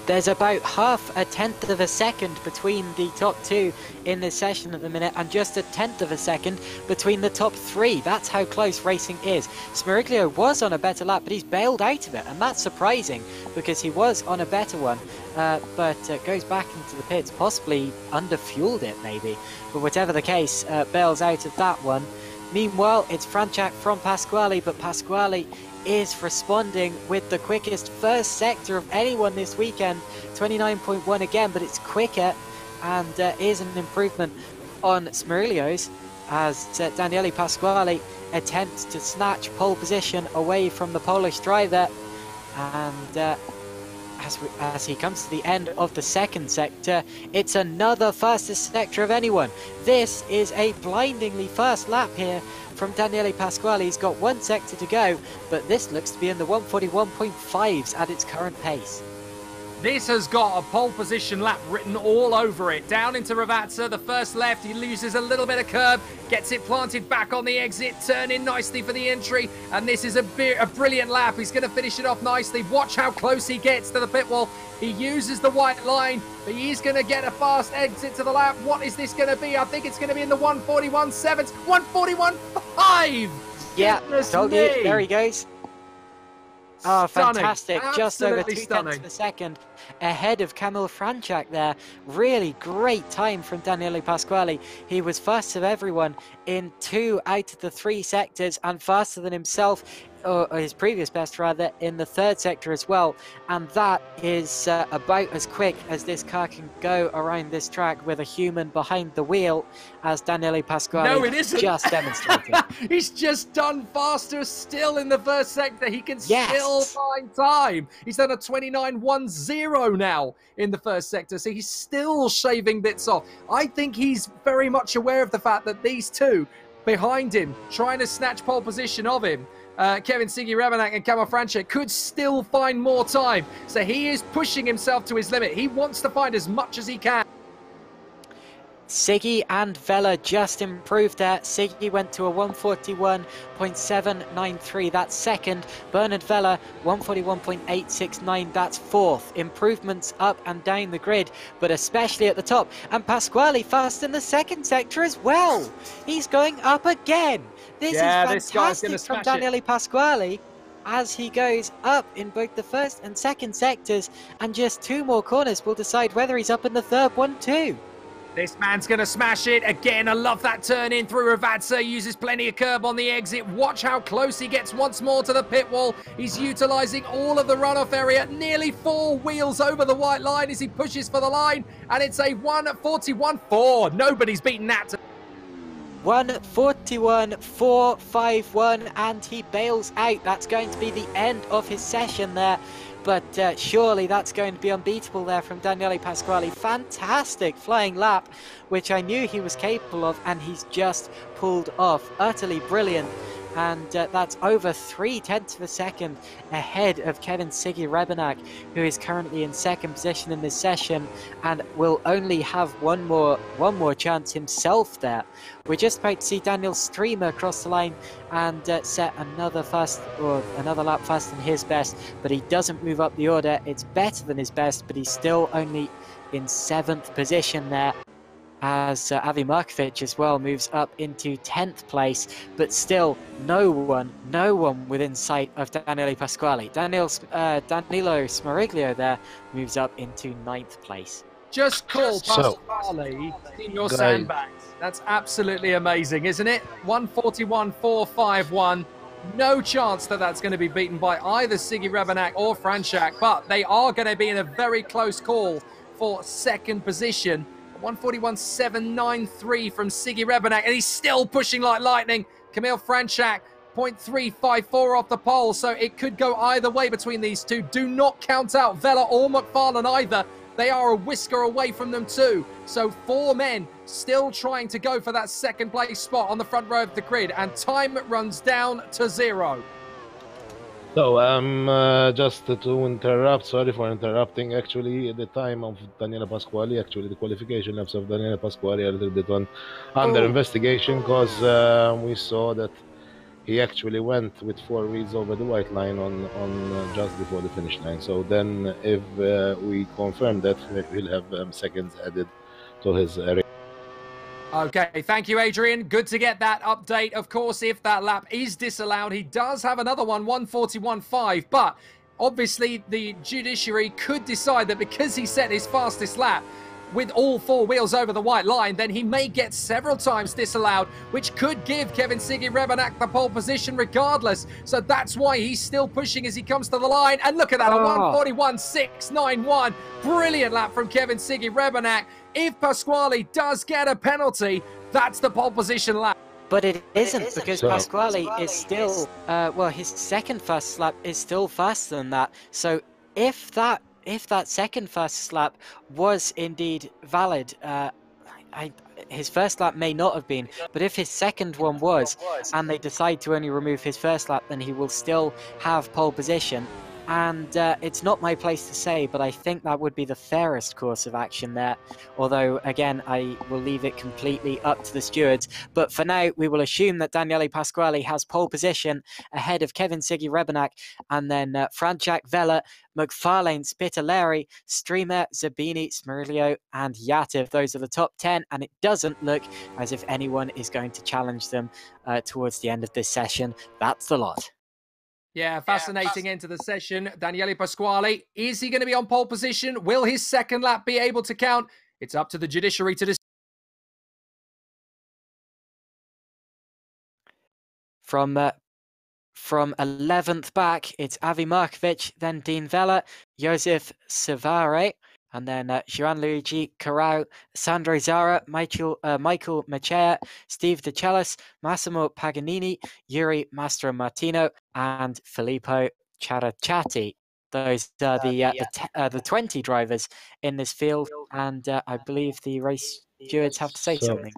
There's about half a tenth of a second between the top two in this session at the minute, and just a tenth of a second between the top three. That's how close racing is. Smeriglio was on a better lap, but he's bailed out of it, and that's surprising because he was on a better one, but goes back into the pits, possibly underfueled it maybe. But whatever the case, bails out of that one. Meanwhile, it's Franchak from Pasquale, but Pasquale is responding with the quickest first sector of anyone this weekend. 29.1 again, but it's quicker and is an improvement on Smeriglio's as Daniele Pasquale attempts to snatch pole position away from the Polish driver, and as he comes to the end of the second sector, it's another fastest sector of anyone. This is a blindingly fast lap here from Daniele Pasquale. He's got one sector to go, but this looks to be in the 141.5s at its current pace. This has got a pole position lap written all over it. Down into Ravazza, the first left, he loses a little bit of curb, gets it planted back on the exit, turn in nicely for the entry, and this is a brilliant lap. He's going to finish it off nicely. Watch how close he gets to the pit wall. He uses the white line, but he's going to get a fast exit to the lap. What is this going to be? I think it's going to be in the 141.7s, 141.5! Yeah, told you. There he goes. Oh, Stunning. fantastic. Just over 2 tenths of a second ahead of Kamil Franchak there. Really great time from Daniele Pasquale. He was first of everyone in 2 out of the 3 sectors and faster than himself, or his previous best rather, in the third sector as well. And that is about as quick as this car can go around this track with a human behind the wheel, as Daniele Pasquale just demonstrated. He's just done faster still in the first sector. He can still find time. He's done a 29.10 now in the first sector, so he's still shaving bits off. I think he's very much aware of the fact that these two behind him, trying to snatch pole position of him, Kevin Siggy Rebenak and Kamil Franchak, could still find more time. So he is pushing himself to his limit. He wants to find as much as he can. Siggy and Vela just improved there. Siggy went to a 141.793, that's second. Bernard Vela, 141.869, that's fourth. Improvements up and down the grid, but especially at the top. And Pasquale fast in the second sector as well. He's going up again. This is fantastic from Daniele Pasquale, as he goes up in both the first and second sectors, and just 2 more corners will decide whether he's up in the third one too. This man's going to smash it. Again, I love that turn in through Ravazza. Uses plenty of curb on the exit. Watch how close he gets once more to the pit wall. He's utilising all of the runoff area. Nearly 4 wheels over the white line as he pushes for the line. And it's a 141.4. Nobody's beaten that. 141.451, and he bails out. That's going to be the end of his session there. But surely that's going to be unbeatable there from Daniele Pasquale. Fantastic flying lap, which I knew he was capable of, and he's just pulled off. Utterly brilliant. And that's over 3 tenths of a second ahead of Kevin Siggy Rebenak, who is currently in second position in this session and will only have one more chance himself there. We're just about to see Daniel Streamer cross the line and set another lap faster than his best, but he doesn't move up the order. It's better than his best, but he's still only in 7th position there, as Avi Markovic as well moves up into 10th place, but still no one within sight of Daniele Pasquale. Danilo Smeriglio there moves up into 9th place. Just call Pasquale in your sandbags. That's absolutely amazing, isn't it? 141.451. No chance that that's going to be beaten by either Siggy Rebenak or Franchak, but they are going to be in a very close call for second position. 141.793 from Siggy Rebenak, and he's still pushing like lightning. Kamil Franchak, 0.354 off the pole, so it could go either way between these two. Do not count out Vela or McFarlane either. They are a whisker away from them too. So 4 men still trying to go for that second place spot on the front row of the grid, and time runs down to 0. So, just to interrupt, sorry for interrupting. Actually, at the time of Daniele Pasquali, actually the qualification laps of Daniele Pasquali are a little bit under investigation, because we saw that he actually went with 4 wheels over the white line on just before the finish line. So then, if we confirm that, we'll have seconds added to his race. Okay, thank you, Adrian. Good to get that update. Of course, if that lap is disallowed, he does have another one, 1:41.5. But obviously, the judiciary could decide that because he set his fastest lap with all 4 wheels over the white line, then he may get several times disallowed, which could give Kevin Siggy Rebenak the pole position regardless. So that's why he's still pushing as he comes to the line. And look at that, a 1:41.691. Brilliant lap from Kevin Siggy Rebenak. If Pasquali does get a penalty, that's the pole position lap. But it isn't, because Pasquali is still, well, his second fastest lap is still faster than that. So if that second fastest lap was indeed valid, his first lap may not have been, but if his second one was, and they decide to only remove his first lap, then he will still have pole position. And it's not my place to say, but I think that would be the fairest course of action there. Although, again, I will leave it completely up to the stewards. But for now, we will assume that Daniele Pasquali has pole position ahead of Kevin Siggy Rebenak, and then Franchak, Vella, McFarlane, Spitaleri, Streamer, Zabini, Smerilio, and Yativ. Those are the top 10, and it doesn't look as if anyone is going to challenge them towards the end of this session. That's the lot. Yeah, fascinating end to the session. Daniele Pasquali, is he going to be on pole position? Will his second lap be able to count? It's up to the judiciary to decide. From 11th back, it's Avi Markovic, then Dean Vella, Josef Savare, and then Gianluigi Carrao, Sandro Zara, Michael Machea, Steve DeCellis, Massimo Paganini, Yuri Mastromartino, and Filippo Characciati. Those are the 20 drivers in this field, and I believe the race stewards have to say something.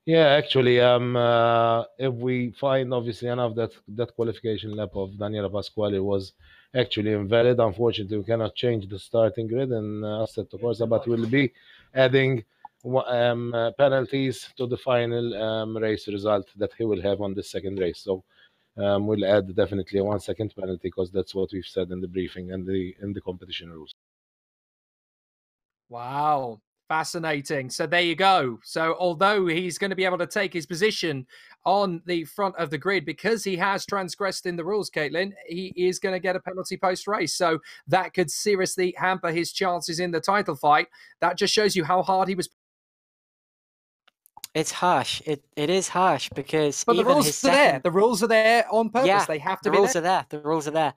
Yeah, actually, if we find obviously enough that qualification lap of Daniele Pasquali was actually invalid, unfortunately we cannot change the starting grid in Assetto Corsa, but we'll be adding penalties to the final race result that he will have on the second race. So we'll add definitely a 1 second penalty, because that's what we've said in the briefing and in the competition rules. Wow. Fascinating. So there you go. So although he's going to be able to take his position on the front of the grid because he has transgressed in the rules, Caitlin, he is going to get a penalty post-race. So that could seriously hamper his chances in the title fight. That just shows you how hard he was. It's harsh. It is harsh, because but the rules are there. The rules are there on purpose. Yeah, they have to be there. The rules are there.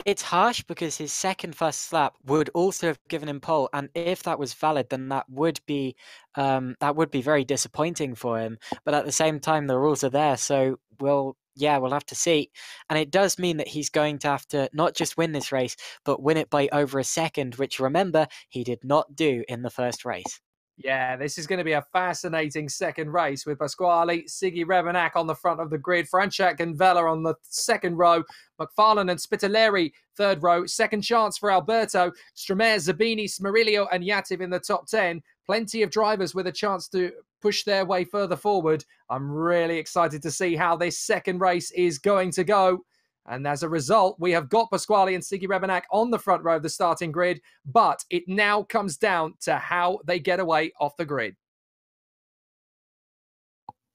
It's harsh because his second fast lap would also have given him pole, and if that was valid, then that would be very disappointing for him. But at the same time, the rules are there, so we'll have to see. And it does mean that he's going to have to not just win this race, but win it by over a second, which, remember, he did not do in the first race. Yeah, this is going to be a fascinating second race with Pasquali, Siggy Rebenak on the front of the grid, Franchak and Vella on the second row, McFarlane and Spitaleri third row, second chance for Alberto, Stremer, Zabini, Smerilio and Yativ in the top 10. Plenty of drivers with a chance to push their way further forward. I'm really excited to see how this second race is going to go. And as a result, we have got Pasquali and Siggy Rebenak on the front row of the starting grid, but it now comes down to how they get away off the grid.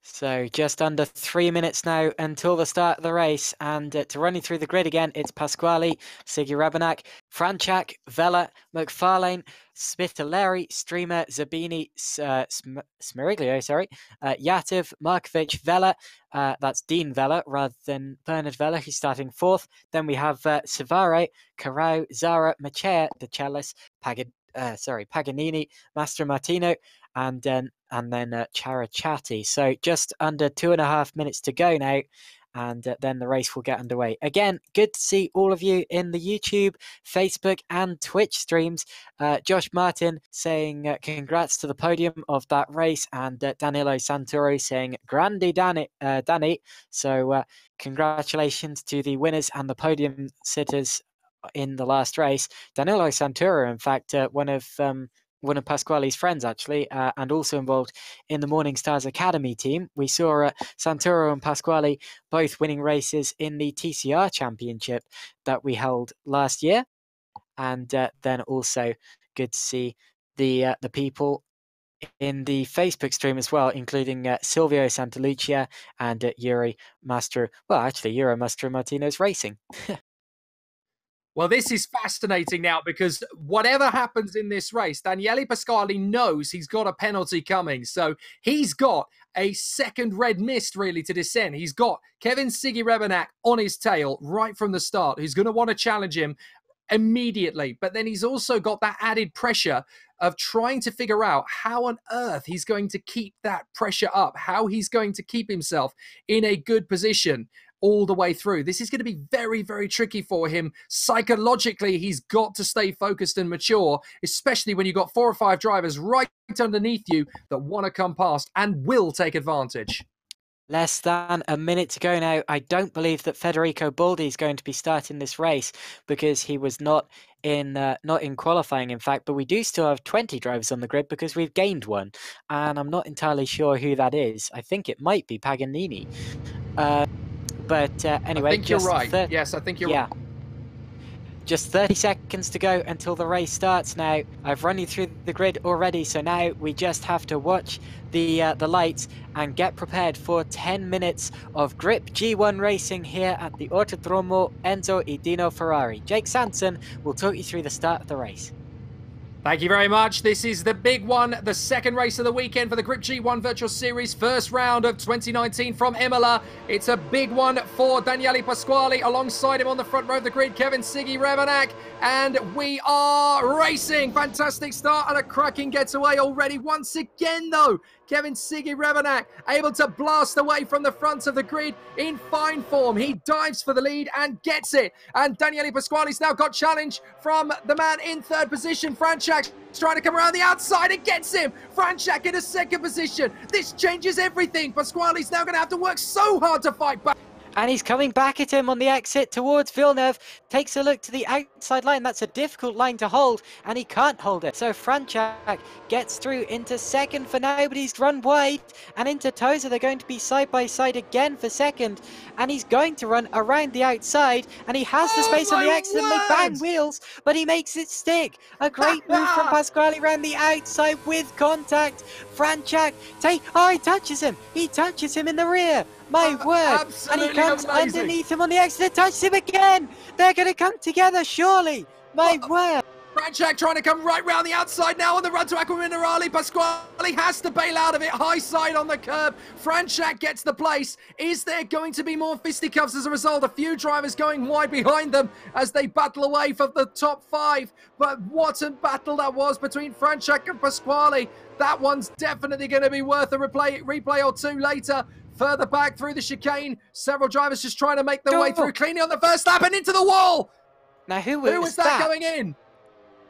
So just under 3 minutes now until the start of the race, and to run you through the grid again, it's Pasquali, Siggy Rebenak, Franchak, Vella, McFarlane, Spitaleri, Streamer, Zabini, Smerilio, Yativ, Markovic, Vella. That's Dean Vella rather than Bernard Vella, who's starting fourth. Then we have Savare, Carrao, Zara, Machea, DeCellis, Paganini, Mastromartino, and then Characciati. So just under 2.5 minutes to go now, and then the race will get underway. Again, good to see all of you in the YouTube, Facebook and Twitch streams. Josh Martin saying congrats to the podium of that race, and Danilo Santoro saying grande Danny. So congratulations to the winners and the podium sitters in the last race. Danilo Santoro, in fact, one of Pasquale's friends, actually, and also involved in the Morning Stars Academy team. We saw Santoro and Pasquale both winning races in the TCR Championship that we held last year. And then also good to see the people in the Facebook stream as well, including Silvio Santalucia and Yuri Mastro. Well, actually, Yuri Mastro Martinez Racing. Well, this is fascinating now, because whatever happens in this race, Daniele Pasquale knows he's got a penalty coming. So he's got a second red mist, really, to descend. He's got Kevin Siggy Rebenak on his tail right from the start, who's going to want to challenge him immediately. But then he's also got that added pressure of trying to figure out how on earth he's going to keep that pressure up, how he's going to keep himself in a good position all the way through. This is going to be very, very tricky for him. Psychologically, he's got to stay focused and mature, especially when you've got 4 or 5 drivers right underneath you that want to come past and will take advantage. Less than a minute to go now. I don't believe that Federico Baldi is going to be starting this race because he was not in qualifying, in fact. But we do still have 20 drivers on the grid because we've gained one, and I'm not entirely sure who that is. I think it might be Paganini. But anyway, I think you're right. Yes, I think you're right. Just 30 seconds to go until the race starts now. I've run you through the grid already, so now we just have to watch the lights and get prepared for 10 minutes of Griiip G1 racing here at the Autodromo Enzo e Dino Ferrari. Jake Sanson will talk you through the start of the race. Thank you very much. This is the big one, the second race of the weekend for the Griiip G1 Virtual Series, first round of 2019 from Imola. It's a big one for Daniele Pasquale. Alongside him on the front row of the grid, Kevin Siggy Rebenak. And we are racing. Fantastic start and a cracking getaway already. Once again, though, Kevin Siggy Rebenak able to blast away from the front of the grid in fine form. He dives for the lead and gets it. And Daniele Pasquale's now got challenge from the man in third position, Franchak, trying to come around the outside and gets him. Franchak in a second position. This changes everything. Pasquale's now going to have to work so hard to fight back. And he's coming back at him on the exit towards Villeneuve. Takes a look to the outside line. That's a difficult line to hold, and he can't hold it. So Franchak gets through into second for now, but he's run wide. And into Toza, they're going to be side by side again for second. And he's going to run around the outside, and he has the space on the exit and they bang wheels, but he makes it stick. A great move from Pasquale around the outside with contact. Franchak, he touches him. He touches him in the rear. My word. And he comes underneath him on the exit, touches him again. They're going to come together, surely. My word. Franchak trying to come right round the outside now on the run to Acqua Minerale. Pasquale has to bail out of it. High side on the curb. Franchak gets the place. Is there going to be more fisticuffs as a result? A few drivers going wide behind them as they battle away for the top 5. But what a battle that was between Franchak and Pasquale. That one's definitely going to be worth a replay or two later. Further back through the chicane, several drivers just trying to make their way through, cleanly on the first lap and into the wall. Now, who was that going in?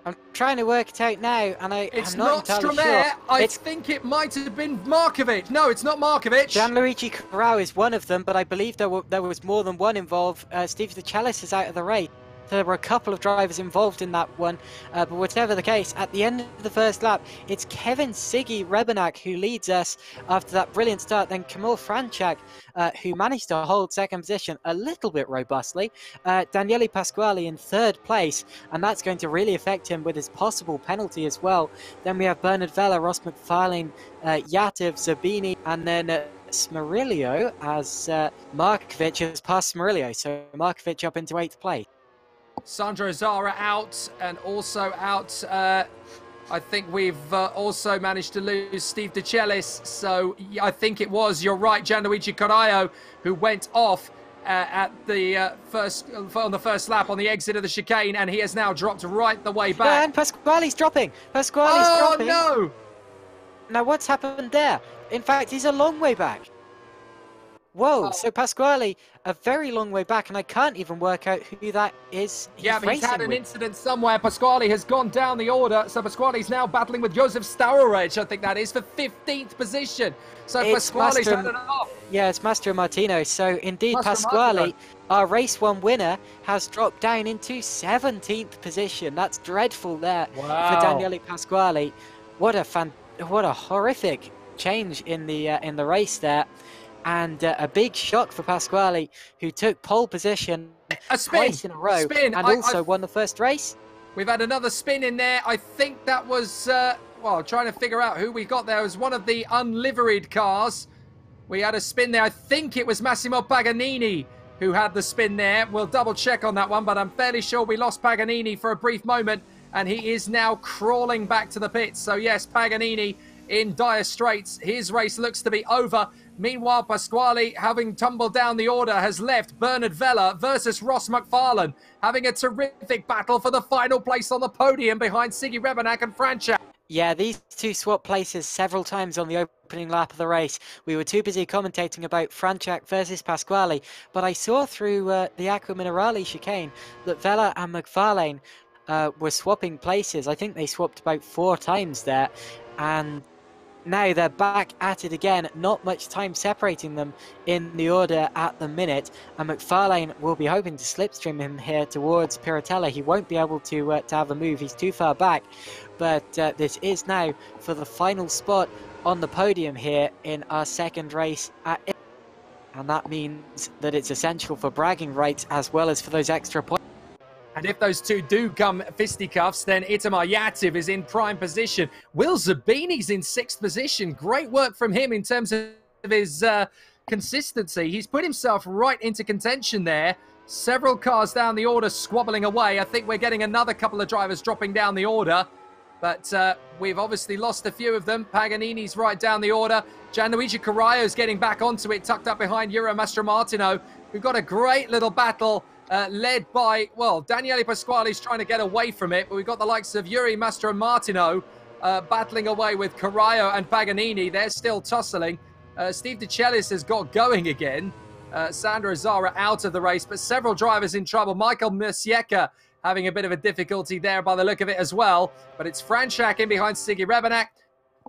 I'm trying to work it out now, and it's I'm not entirely Stromae. sure. I think it might have been Markovic. No, it's not Markovic. Gianluigi Corrao is one of them, but I believe there was more than one involved. Steve DeChellis is out of the race. There were a couple of drivers involved in that one, but whatever the case, at the end of the first lap, it's Kevin Siggy Rebenak who leads us after that brilliant start. Then Kamil Franchak, who managed to hold second position a little bit robustly. Daniele Pasquale in third place, and that's going to really affect him with his possible penalty as well. Then we have Bernard Vella, Ross McFarlane, Yativ, Zabini, and then Smerilio as Markovic has passed Smerilio. So Markovic up into 8th place. Sandro Zara out, and also out, I think we've also managed to lose Steve DeChellis. So I think it was, you're right, Gianluigi Corrao, who went off at the on the first lap on the exit of the chicane, and he has now dropped right the way back. And Pasquale's dropping. Dropping. No! Now what's happened there? In fact, he's a long way back. Whoa, so Pasquale, a very long way back, and I can't even work out who that is. Yeah, but he's had an with. incident somewhere. Pasquale has gone down the order, so Pasquale's now battling with Josef Staurich, I think that is, for 15th position. So It's Pasquale's had it off. Yeah, it's Mastro Martino. So indeed, Mastro Pasquale, Martino. our race 1 winner, has dropped down into 17th position. That's dreadful there for Daniele Pasquale. What a horrific change in the race there. And a big shock for Pasquale, who took pole position twice in a row and also won the first race. We've had another spin in there. I think that was, well, trying to figure out who we got there. It was one of the unliveried cars. We had a spin there. I think it was Massimo Paganini who had the spin there. We'll double check on that one, but I'm fairly sure we lost Paganini for a brief moment, and he is now crawling back to the pits. So yes, Paganini in dire straits. His race looks to be over. Meanwhile, Pasquale, having tumbled down the order, has left Bernard Vella versus Ross McFarlane, having a terrific battle for the final place on the podium behind Siggy Rebenak and Franchak. Yeah, these two swapped places several times on the opening lap of the race. We were too busy commentating about Franchak versus Pasquale, but I saw through the Acqua Minerale chicane that Vella and McFarlane were swapping places. I think they swapped about 4 times there, and now they're back at it again. Not much time separating them in the order at the minute, and McFarlane will be hoping to slipstream him here towards Piratella. He won't be able to have a move, he's too far back, but this is now for the final spot on the podium here in our second race at Imola, and that means that it's essential for bragging rights as well as for those extra points. And if those two do come fisticuffs, then Itamar Yativ is in prime position. Will Zabini's in 6th position. Great work from him in terms of his consistency. He's put himself right into contention there. Several cars down the order squabbling away. I think we're getting another couple of drivers dropping down the order. But we've obviously lost a few of them. Paganini's right down the order. Gianluigi Carraio's getting back onto it, tucked up behind Euro Mastromartino. We've got a great little battle led by, well, Daniele Pasquale's trying to get away from it, but we've got the likes of Yuri Mastromartino battling away with Carraio and Paganini. They're still tussling. Steve DeCellis has got going again. Sandro Zara out of the race, but several drivers in trouble. Michael Mercieka having a bit of a difficulty there by the look of it as well. But it's Franchak in behind Siggy Rebenak,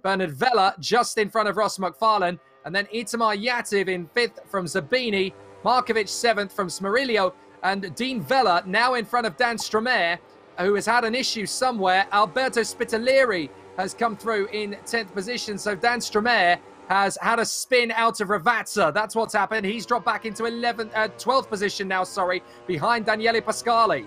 Bernard Vella just in front of Ross McFarlane, and then Itamar Yativ in 5th from Zabini, Markovic 7th from Smarillo, and Dean Vella now in front of Dan Stromer, who has had an issue somewhere. Alberto Spitaleri has come through in 10th position, so Dan Stromer has had a spin out of Ravazza. That's what's happened. He's dropped back into 12th position now, behind Daniele Pasquale.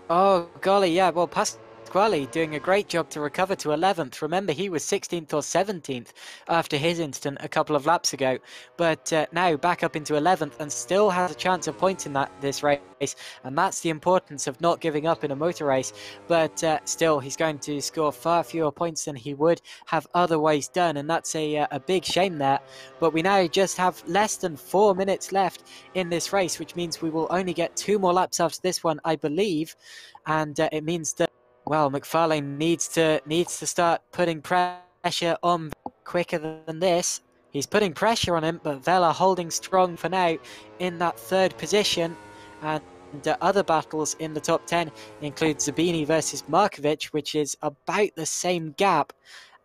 Oh, golly, yeah. Well, Pasquale doing a great job to recover to 11th. Remember, he was 16th or 17th after his incident a couple of laps ago. But now back up into 11th and still has a chance of points in this race. And that's the importance of not giving up in a motor race. But still, he's going to score far fewer points than he would have otherwise done. And that's a big shame there. But we now just have less than 4 minutes left in this race, which means we will only get 2 more laps after this one, I believe. And it means that, well, McFarlane needs to start putting pressure on quicker than this. He's putting pressure on him, but Vella holding strong for now in that 3rd position. And other battles in the top 10 include Zabini versus Markovic, which is about the same gap.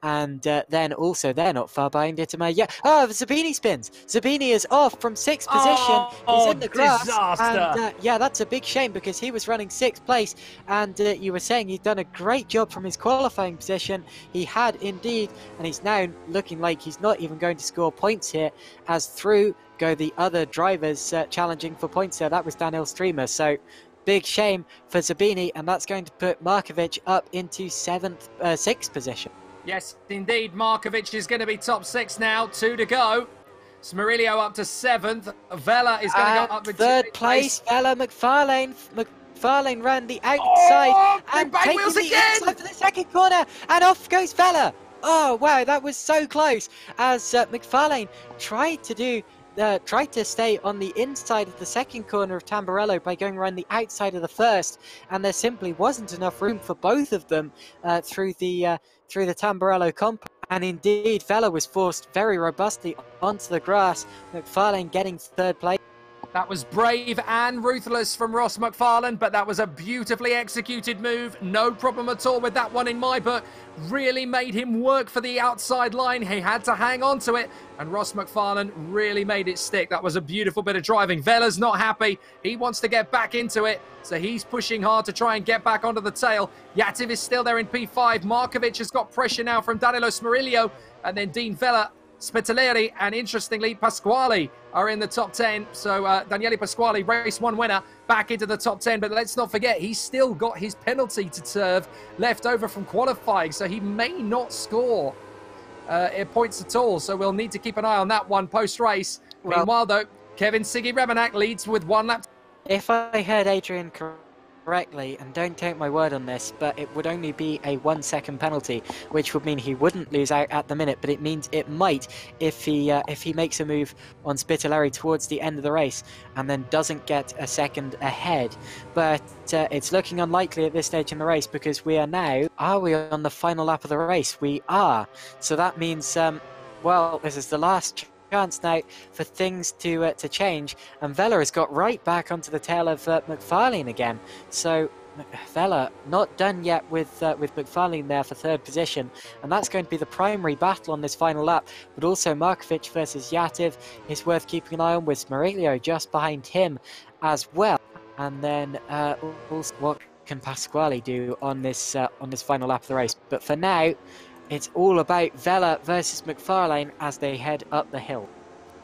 And then also they're not far behind Itamar. Yeah. Oh, Zabini spins. Zabini is off from 6th position. He's in the grass. Disaster. And yeah, that's a big shame because he was running 6th place. And you were saying he'd done a great job from his qualifying position. He had indeed. And he's now looking like he's not even going to score points here, as through go the other drivers challenging for points there. That was Daniel Streamer. So big shame for Zabini. And that's going to put Markovic up into 6th position. Yes, indeed. Markovic is going to be top 6 now. 2 to go. Smarillo up to 7th. Vella is going to go up to 3rd place. Vella McFarlane. McFarlane ran the outside and taking the inside for the 2nd corner. And off goes Vella. Oh, wow. That was so close as McFarlane tried to stay on the inside of the 2nd corner of Tamburello by going around the outside of the 1st, and there simply wasn't enough room for both of them through the Tamburello compound. And indeed, Vela was forced very robustly onto the grass. McFarlane getting third place. That was brave and ruthless from Ross McFarlane, but that was a beautifully executed move. No problem at all with that one in my book. Really made him work for the outside line. He had to hang on to it, and Ross McFarlane really made it stick. That was a beautiful bit of driving. Vela's not happy. He wants to get back into it, so he's pushing hard to try and get back onto the tail. Yativ is still there in P5. Markovic has got pressure now from Danilo Smurillo, and then Dean Vela, Spitaleri, and interestingly, Pasquale are in the top 10. So Daniele Pasquale, race 1 winner, back into the top 10. But let's not forget, he's still got his penalty to serve left over from qualifying. So he may not score points at all. So we'll need to keep an eye on that one post-race. Well, meanwhile, though, Kevin Siggy Rebenak leads with 1 lap. If I heard Adrian correctly, and don't take my word on this, but it would only be a 1-second penalty, which would mean he wouldn't lose out at the minute, but it means it might if he makes a move on Spitaleri towards the end of the race and then doesn't get a second ahead. But it's looking unlikely at this stage in the race, because we are now, are we on the final lap of the race? We are. So that means, well, this is the last chance now for things to change, and Vela has got right back onto the tail of McFarlane again. So Vela not done yet with McFarlane there for third position, and that's going to be the primary battle on this final lap. But also Markovic versus Yativ is worth keeping an eye on, with Smurillo just behind him as well. And then also, what can Pasquale do on this final lap of the race? But for now, it's all about Vela versus McFarlane as they head up the hill.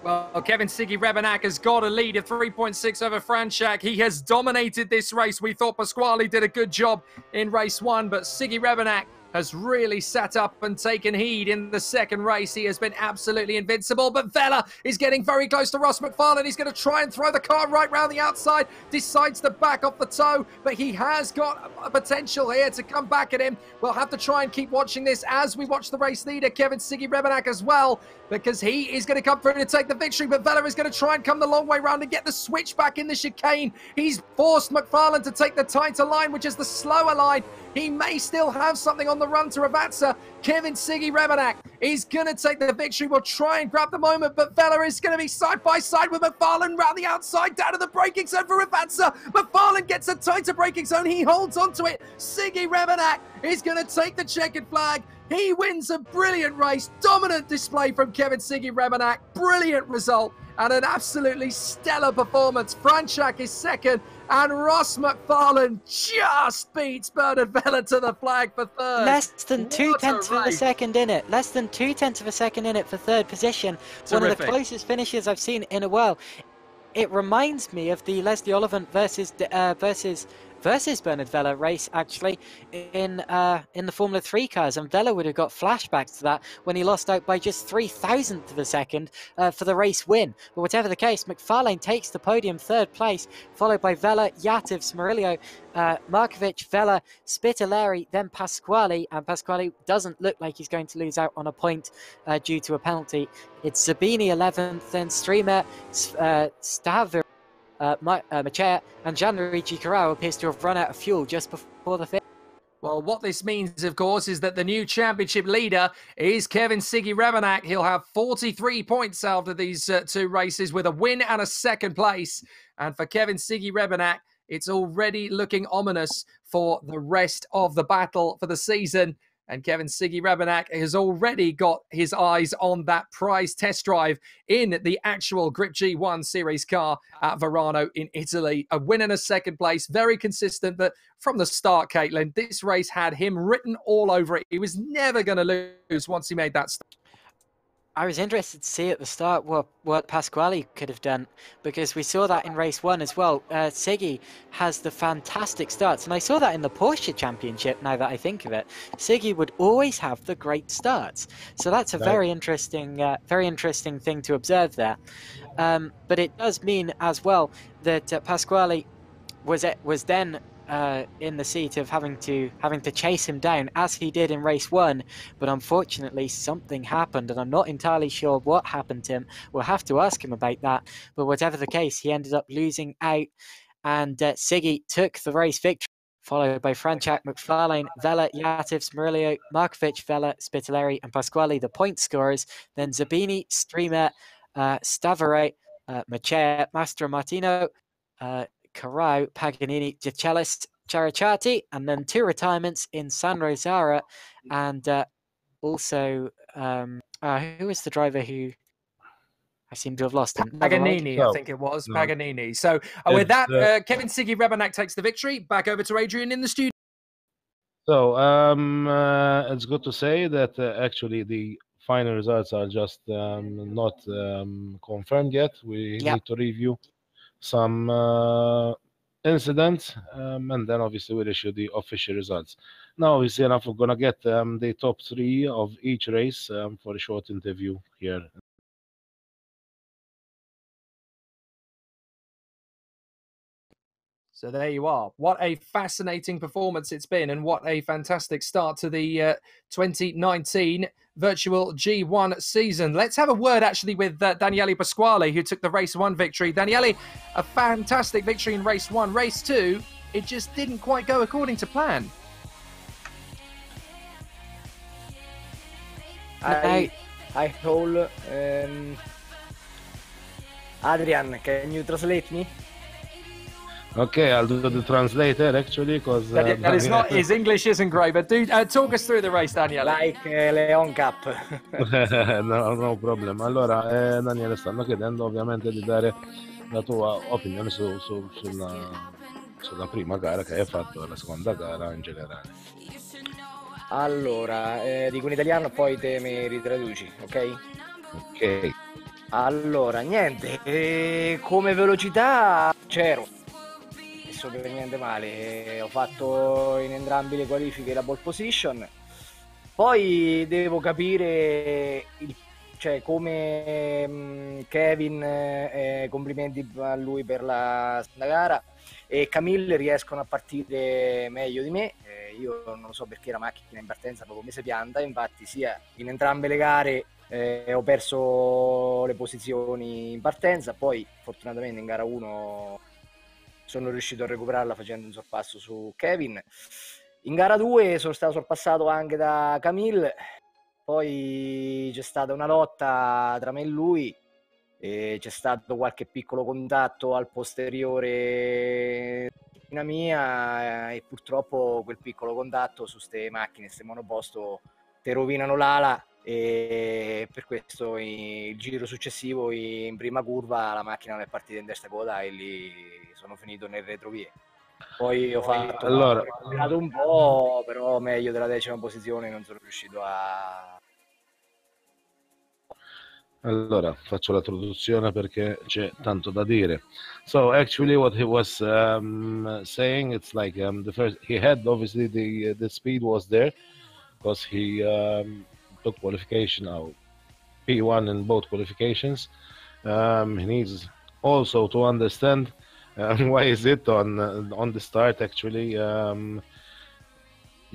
Well, Kevin Siggy Rebenak has got a lead of 3.6 over Franchak. He has dominated this race. We thought Pasquale did a good job in race 1, but Siggy Rebenak has really sat up and taken heed in the second race. He has been absolutely invincible, but Vela is getting very close to Ross McFarlane. He's going to try and throw the car right round the outside, decides to back off the toe, but he has got a potential here to come back at him. We'll have to try and keep watching this as we watch the race leader, Kevin Siggy Rebenak, as well, because he is going to come through to take the victory, but Vela is going to try and come the long way round and get the switch back in the chicane. He's forced McFarlane to take the tighter line, which is the slower line. He may still have something on the run to Ravatsa. Kevin Siggy Rebenak is going to take the victory. We'll try and grab the moment, but Vela is going to be side by side with McFarlane round the outside, down to the braking zone for Ravatsa. McFarlane gets a tighter braking zone. He holds onto it. Siggy Rebenak is going to take the checkered flag. He wins a brilliant race. Dominant display from Kevin Siggy Rebenak. Brilliant result and an absolutely stellar performance. Franchak is second, and Ross McFarlane just beats Bernard Vela to the flag for third. Less than 0.2 of a second in it. Less than 0.2 of a second in it for third position. Terrific. One of the closest finishes I've seen in a while. It reminds me of the Leslie Oliphant versus Bernard Vela race, actually, in the Formula 3 cars, and Vela would have got flashbacks to that when he lost out by just 0.003 of a second for the race win. But whatever the case, McFarlane takes the podium, third place, followed by Vela, Yativ, Smurillo, Markovic, Vela, Spitaleri, then Pasquale, and Pasquale doesn't look like he's going to lose out on a point due to a penalty. It's Zabini 11th, then Streamer, Staver, Machea, and Gianluigi Carrao appears to have run out of fuel just before the finish. Well, what this means, of course, is that the new championship leader is Kevin Siggy Rebenak. He'll have 43 points after these two races, with a win and a second place. And for Kevin Siggy Rebenak, it's already looking ominous for the rest of the battle for the season. And Kevin Siggy Rebenak has already got his eyes on that prize test drive in the actual Griiip G1 series car at Verano in Italy. A win and a second place, very consistent. But from the start, Caitlin, this race had him written all over it. He was never going to lose once he made that start. I was interested to see at the start what Pasquale could have done, because we saw that in race 1 as well. Siggy has the fantastic starts, and I saw that in the Porsche Championship, now that I think of it. Siggy would always have the great starts. So that's a very interesting thing to observe there. But it does mean as well that Pasquale was then in the seat of having to chase him down, as he did in race 1, but unfortunately something happened, and I'm not entirely sure what happened to him. We'll have to ask him about that, but whatever the case, he ended up losing out, and Siggy took the race victory followed by Franchak, McFarlane, Vella, Yativs, Murillo, Markovic, Vella, Spitaleri, and Pasquale, the point scorers. Then Zabini, Streamer, Stavare, Machea, Mastro Martino, Carau, Paganini, Giacellis, Charachati, and then 2 retirements in San Rosara, and also who was the driver who I seem to have lost him? Paganini, I think it was. Paganini. So with that, Kevin Siggy Rebanak takes the victory. Back over to Adrian in the studio. So it's good to say that actually the final results are just not confirmed yet. We need to review some incidents, and then obviously we'll issue the official results. Now, obviously enough, we're going to get the top 3 of each race for a short interview here. So there you are. What a fascinating performance it's been, and what a fantastic start to the 2019 Virtual G1 season. Let's have a word actually with Daniele Pasquale, who took the Race 1 victory. Daniele, a fantastic victory in Race 1. Race 2, it just didn't quite go according to plan. Hi all. Adrian, can you translate me? Okay, I'll do the translator actually, because that is not, his English isn't great, but do talk us through the race, Daniele. Like Leon Cup. No problem. Allora, Daniele, stanno chiedendo ovviamente di dare la tua opinione sulla prima gara che hai fatto e la seconda gara in generale. Allora, dico in italiano, poi te mi ritraduci, ok? Ok. Allora, niente, come velocità c'ero. Per niente male, ho fatto in entrambe le qualifiche la pole position, poi devo capire come Kevin, complimenti a lui per la seconda gara, e Camille riescono a partire meglio di me. Io non so perché la macchina in partenza proprio mi si pianta, infatti sia in entrambe le gare ho perso le posizioni in partenza, poi fortunatamente in gara 1 sono riuscito a recuperarla facendo un sorpasso su Kevin. In gara 2 sono stato sorpassato anche da Camille, poi c'è stata una lotta tra me e lui, e c'è stato qualche piccolo contatto al posteriore mia, e purtroppo quel piccolo contatto su ste macchine, ste monoposto, te rovinano l'ala, e per questo il giro successivo in prima curva la macchina non è partita in terza coda e lì sono finito nel retrovie. Poi ho fatto un po', però meglio della 10ª posizione non sono riuscito a... Allora, faccio la traduzione perché c'è tanto da dire. So actually what he was saying, it's like the first, he had obviously the speed was there because he took qualification out P1 in both qualifications. He needs also to understand why is it on the start actually the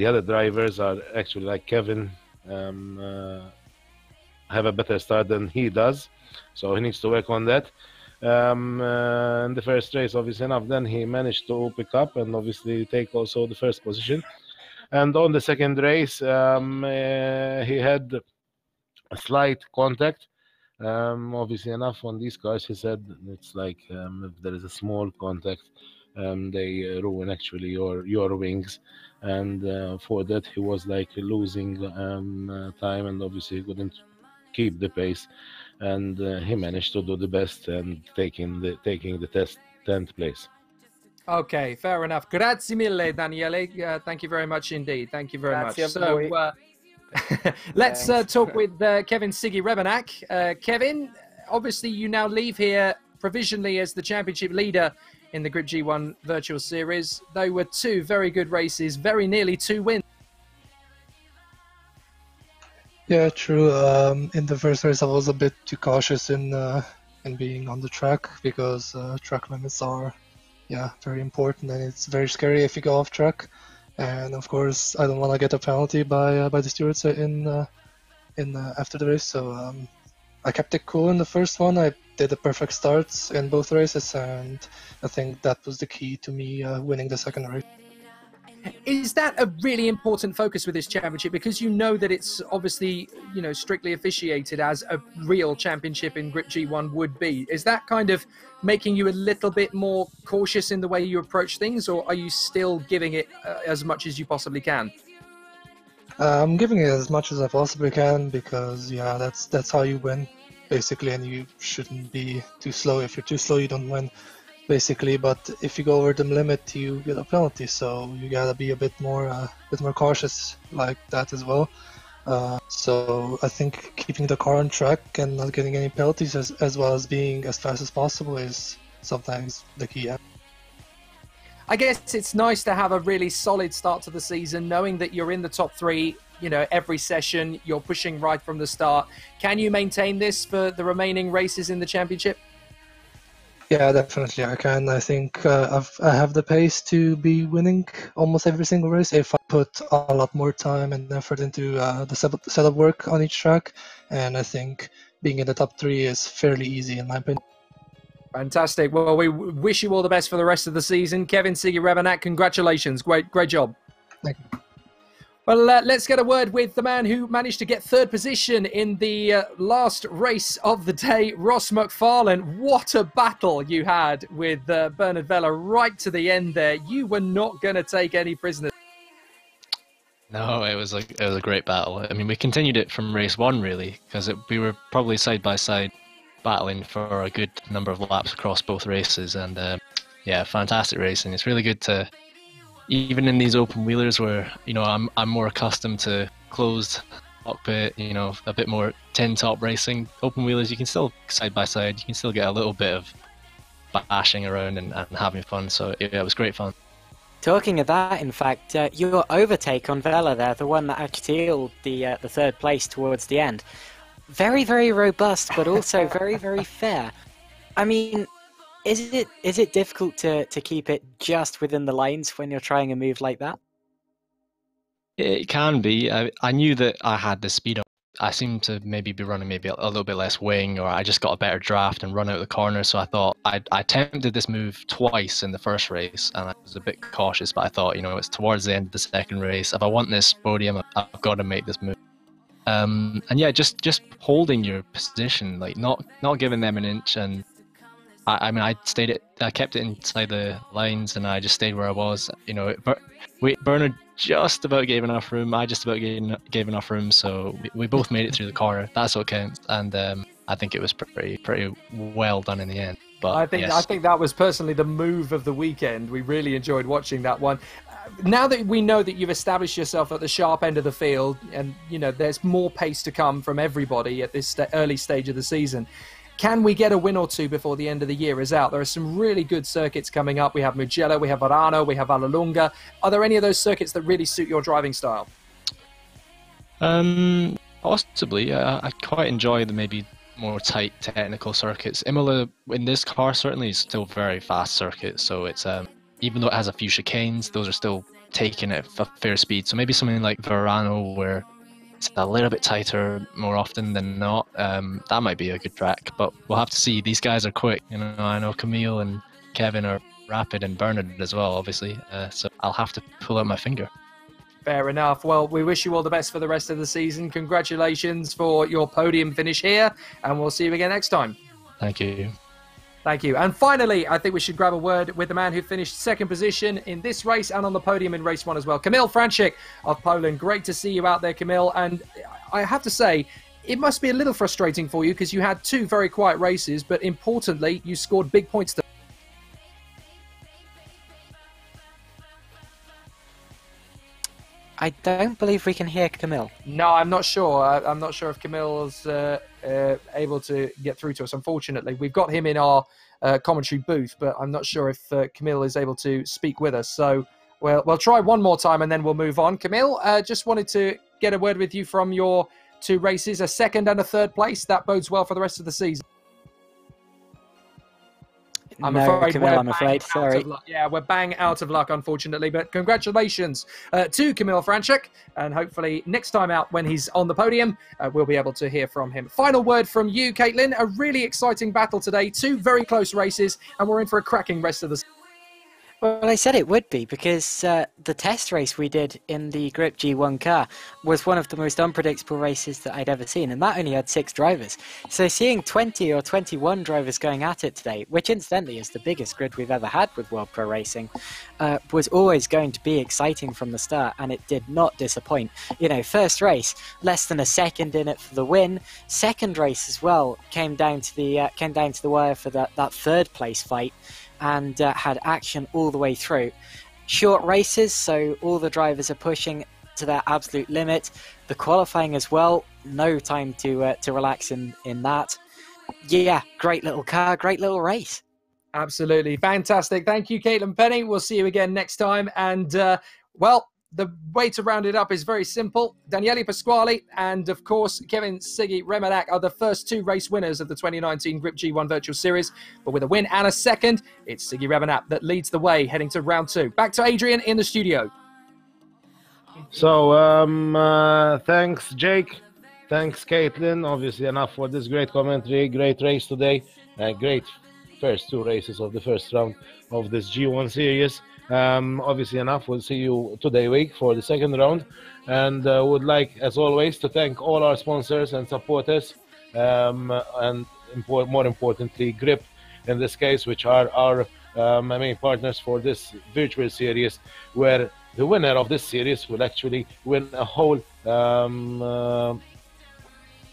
other drivers are actually like Kevin have a better start than he does, so he needs to work on that. In the first race, obviously enough, then he managed to pick up and obviously take also the first position. And on the second race, he had a slight contact. Obviously enough, on these cars, he said it's like if there is a small contact, they ruin actually your wings. And for that, he was like losing time, and obviously he couldn't keep the pace. And he managed to do the best and taking the test 10th place. Okay, fair enough. Grazie mille, Daniele. Thank you very much indeed. Thank you very much. So let's talk with Kevin Siggy Rebanak. Kevin, obviously you now leave here provisionally as the championship leader in the Griiip G1 Virtual Series. They were 2 very good races, very nearly 2 wins. Yeah, true. In the first race, I was a bit too cautious in being on the track because track limits are, very important, and it's very scary if you go off track. And of course, I don't want to get a penalty by the stewards in after the race. So I kept it cool in the first one. I did a perfect start in both races, and I think that was the key to me winning the second race. Is that a really important focus with this championship? Because you know that it's obviously, you know, strictly officiated as a real championship in Griiip G1 would be. Is that kind of making you a little bit more cautious in the way you approach things, or are you still giving it as much as you possibly can? I'm giving it as much as I possibly can because, yeah, that's how you win, basically, and you shouldn't be too slow. If you're too slow, you don't win, basically. But if you go over the limit, you get a penalty, so you gotta be a bit more cautious like that as well. So I think keeping the car on track and not getting any penalties, as well as being as fast as possible, is sometimes the key. I guess it's nice to have a really solid start to the season, knowing that you're in the top 3, you know, every session, you're pushing right from the start. Can you maintain this for the remaining races in the championship? Yeah, definitely I can. I think I have the pace to be winning almost every single race if I put a lot more time and effort into the setup work on each track. And I think being in the top 3 is fairly easy in my opinion. Fantastic. Well, we wish you all the best for the rest of the season. Kevin Siggy-Revenat, congratulations. Great job. Thank you. Well, let's get a word with the man who managed to get 3rd position in the last race of the day, Ross McFarlane. What a battle you had with Bernard Vella right to the end there. You were not going to take any prisoners. No, it was a great battle. I mean, we continued it from race 1, really, because we were probably side by side battling for a good number of laps across both races, and yeah, fantastic racing. It's really good to, even in these open wheelers where, you know, I'm more accustomed to closed cockpit, you know, a bit more tin top racing. Open wheelers, you can still side by side, you can still get a little bit of bashing around and having fun. So yeah, it was great fun. Talking of that, in fact, your overtake on Vella there, the one that actually sealed the 3rd place towards the end. Very, very robust, but also very, very fair. I mean, is it difficult to keep it just within the lines when you're trying a move like that? It can be. I knew that I had the speed up. I seemed to maybe be running maybe a little bit less wing, or I just got a better draft and run out of the corner. So I thought I attempted this move twice in the first race, and I was a bit cautious. But I thought, you know, it's towards the end of the second race. If I want this podium, I've got to make this move. And yeah, just holding your position, like not giving them an inch. And I mean, I kept it inside the lines, and I just stayed where I was. You know, Bernard just about gave enough room. I just about gave enough room, so we both made it through the corner. That's what counts. And I think it was pretty well done in the end. But I think that was personally the move of the weekend. We really enjoyed watching that one. Now that we know that you've established yourself at the sharp end of the field, and you know there's more pace to come from everybody at this early stage of the season, can we get a win or two before the end of the year is out? There are some really good circuits coming up. We have Mugello, we have Varano, we have Vallelunga. Are there any of those circuits that really suit your driving style? Possibly. I quite enjoy the maybe more tight technical circuits. Imola in this car certainly is still very fast circuit, so it's even though it has a few chicanes, those are still taking it at a fair speed. So maybe something like Varano, where it's a little bit tighter more often than not, that might be a good track. But we'll have to see. These guys are quick. You know, I know Camille and Kevin are rapid, and Bernard as well, obviously. So I'll have to pull out my finger. Fair enough. Well, we wish you all the best for the rest of the season. Congratulations for your podium finish here, and we'll see you again next time. Thank you. Thank you. And finally, I think we should grab a word with the man who finished 2nd position in this race and on the podium in race 1 as well. Kamil Franczyk of Poland. Great to see you out there, Kamil. And I have to say, it must be a little frustrating for you because you had 2 very quiet races, but importantly, you scored big points. I don't believe we can hear Kamil. No, I'm not sure. I'm not sure if Camille's able to get through to us, unfortunately. We've got him in our commentary booth, but I'm not sure if Camille is able to speak with us. So we'll try one more time and then we'll move on. Camille, just wanted to get a word with you from your 2 races, a 2nd and a 3rd place. That bodes well for the rest of the season. I'm afraid. Sorry. Yeah, we're bang out of luck, unfortunately. But congratulations to Kamil Franczyk. And hopefully next time out when he's on the podium, we'll be able to hear from him. Final word from you, Caitlin. A really exciting battle today. 2 very close races. And we're in for a cracking rest of the season. Well, I said it would be because the test race we did in the Griiip G1 car was one of the most unpredictable races that I'd ever seen, and that only had 6 drivers. So seeing 20 or 21 drivers going at it today, which incidentally is the biggest grid we've ever had with World Pro Racing, was always going to be exciting from the start, and it did not disappoint. You know, first race, less than a second in it for the win. Second race as well came down to the wire for that third place fight, and had action all the way through. Short races, so all the drivers are pushing to their absolute limit. The qualifying as well, no time to relax in that. Yeah, great little car, great little race. Absolutely. Fantastic. Thank you, Caitlin Penny. We'll see you again next time. And, well, the way to round it up is very simple. Daniele Pasquale and, of course, Kevin Siggy Remenak are the first 2 race winners of the 2019 Griiip G1 Virtual Series. But with a win and a second, it's Siggy Remenak that leads the way heading to round 2. Back to Adrian in the studio. So, thanks, Jake. Thanks, Caitlin. Obviously, enough for this great commentary. Great race today. Great first 2 races of the first round of this G1 series. Obviously enough. We'll see you today week for the second round, and would like, as always, to thank all our sponsors and supporters, and more importantly Griiip in this case, which are our main partners for this virtual series, where the winner of this series will actually win a whole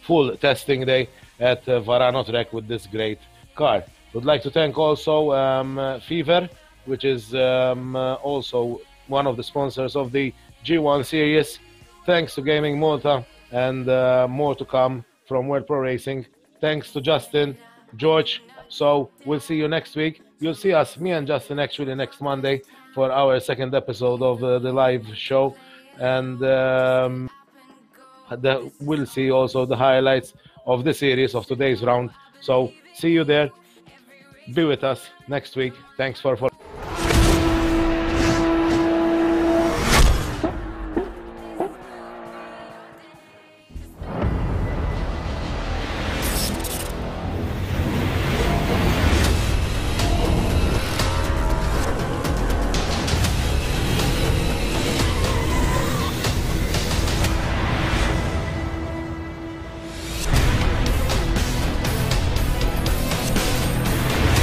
full testing day at Varano track with this great car. Would like to thank also Fever, which is also one of the sponsors of the G1 series. Thanks to Gaming Malta, and more to come from World Pro Racing. Thanks to Justin, George. So we'll see you next week. You'll see us, me and Justin, actually next Monday for our second episode of the live show. And we'll see also the highlights of the series of today's round. So see you there. Be with us next week. Thanks for following.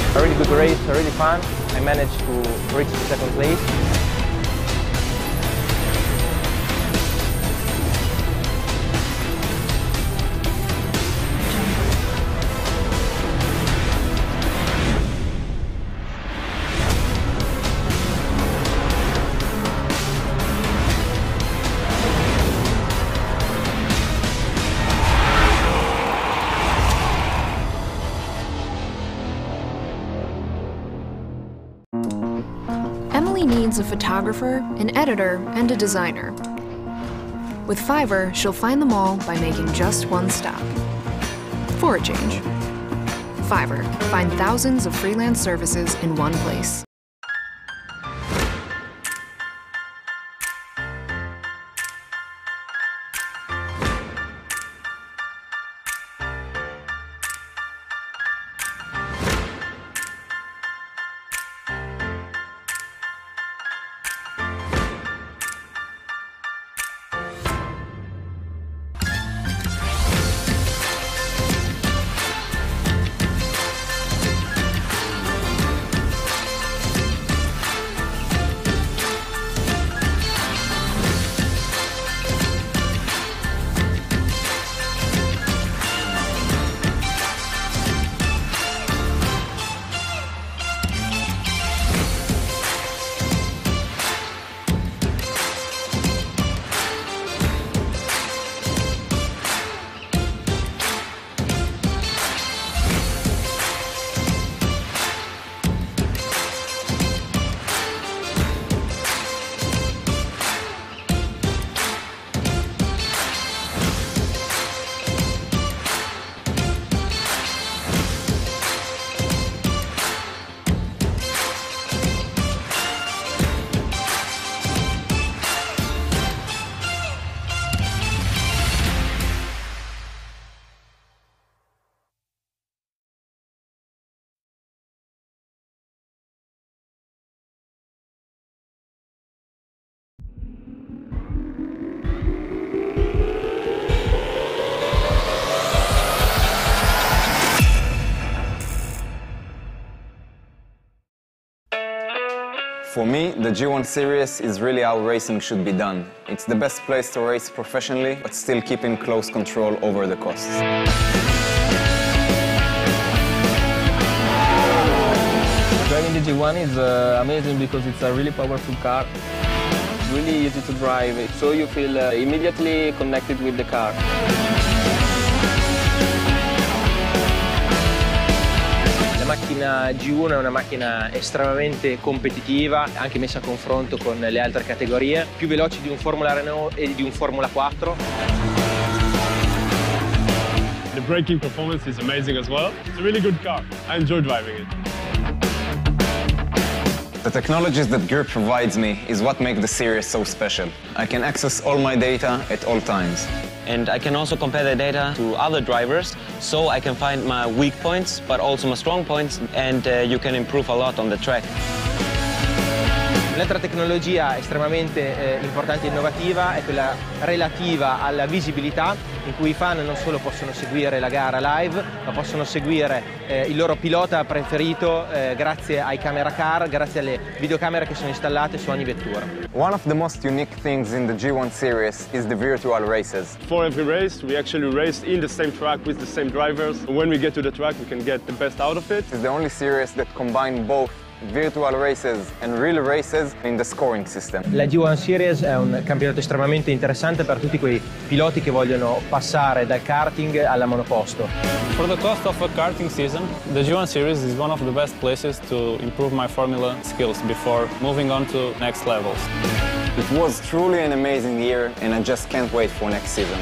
A really good race, really fun. I managed to reach the second place. Needs a photographer, an editor, and a designer. With Fiverr, she'll find them all by making just one stop. For a change. Fiverr, find thousands of freelance services in one place. For me, the G1 series is really how racing should be done. It's the best place to race professionally, but still keeping close control over the costs. Driving the G1 is amazing because it's a really powerful car. It's really easy to drive, so you feel immediately connected with the car. La macchina G1 è una macchina estremamente competitiva, anche messa a confronto con le altre categorie, più veloci di un Formula Renault e di un Formula 4. The braking performance is amazing as well. It's a really good car. I enjoy driving it. The technologies that Griiip provides me is what makes the series so special. I can access all my data at all times. And I can also compare the data to other drivers, so I can find my weak points, but also my strong points, and you can improve a lot on the track. L'altra tecnologia estremamente importante e innovativa è quella relativa alla visibilità, in cui i fan non solo possono seguire la gara live, ma possono seguire il loro pilota preferito grazie ai camera car, grazie alle videocamere che sono installate su ogni vettura. One of the most unique things in the G1 series is the virtual races. For every race, we actually race in the same track with the same drivers. When we get to the track, we can get the best out of it. It's the only series that combines both virtual races and real races in the scoring system. La G1 Series è un campionato estremamente interessante per tutti quei piloti che vogliono passare dal karting alla monoposto. For the cost of a karting season, the G1 Series is one of the best places to improve my formula skills before moving on to next levels. It was truly an amazing year and I just can't wait for next season.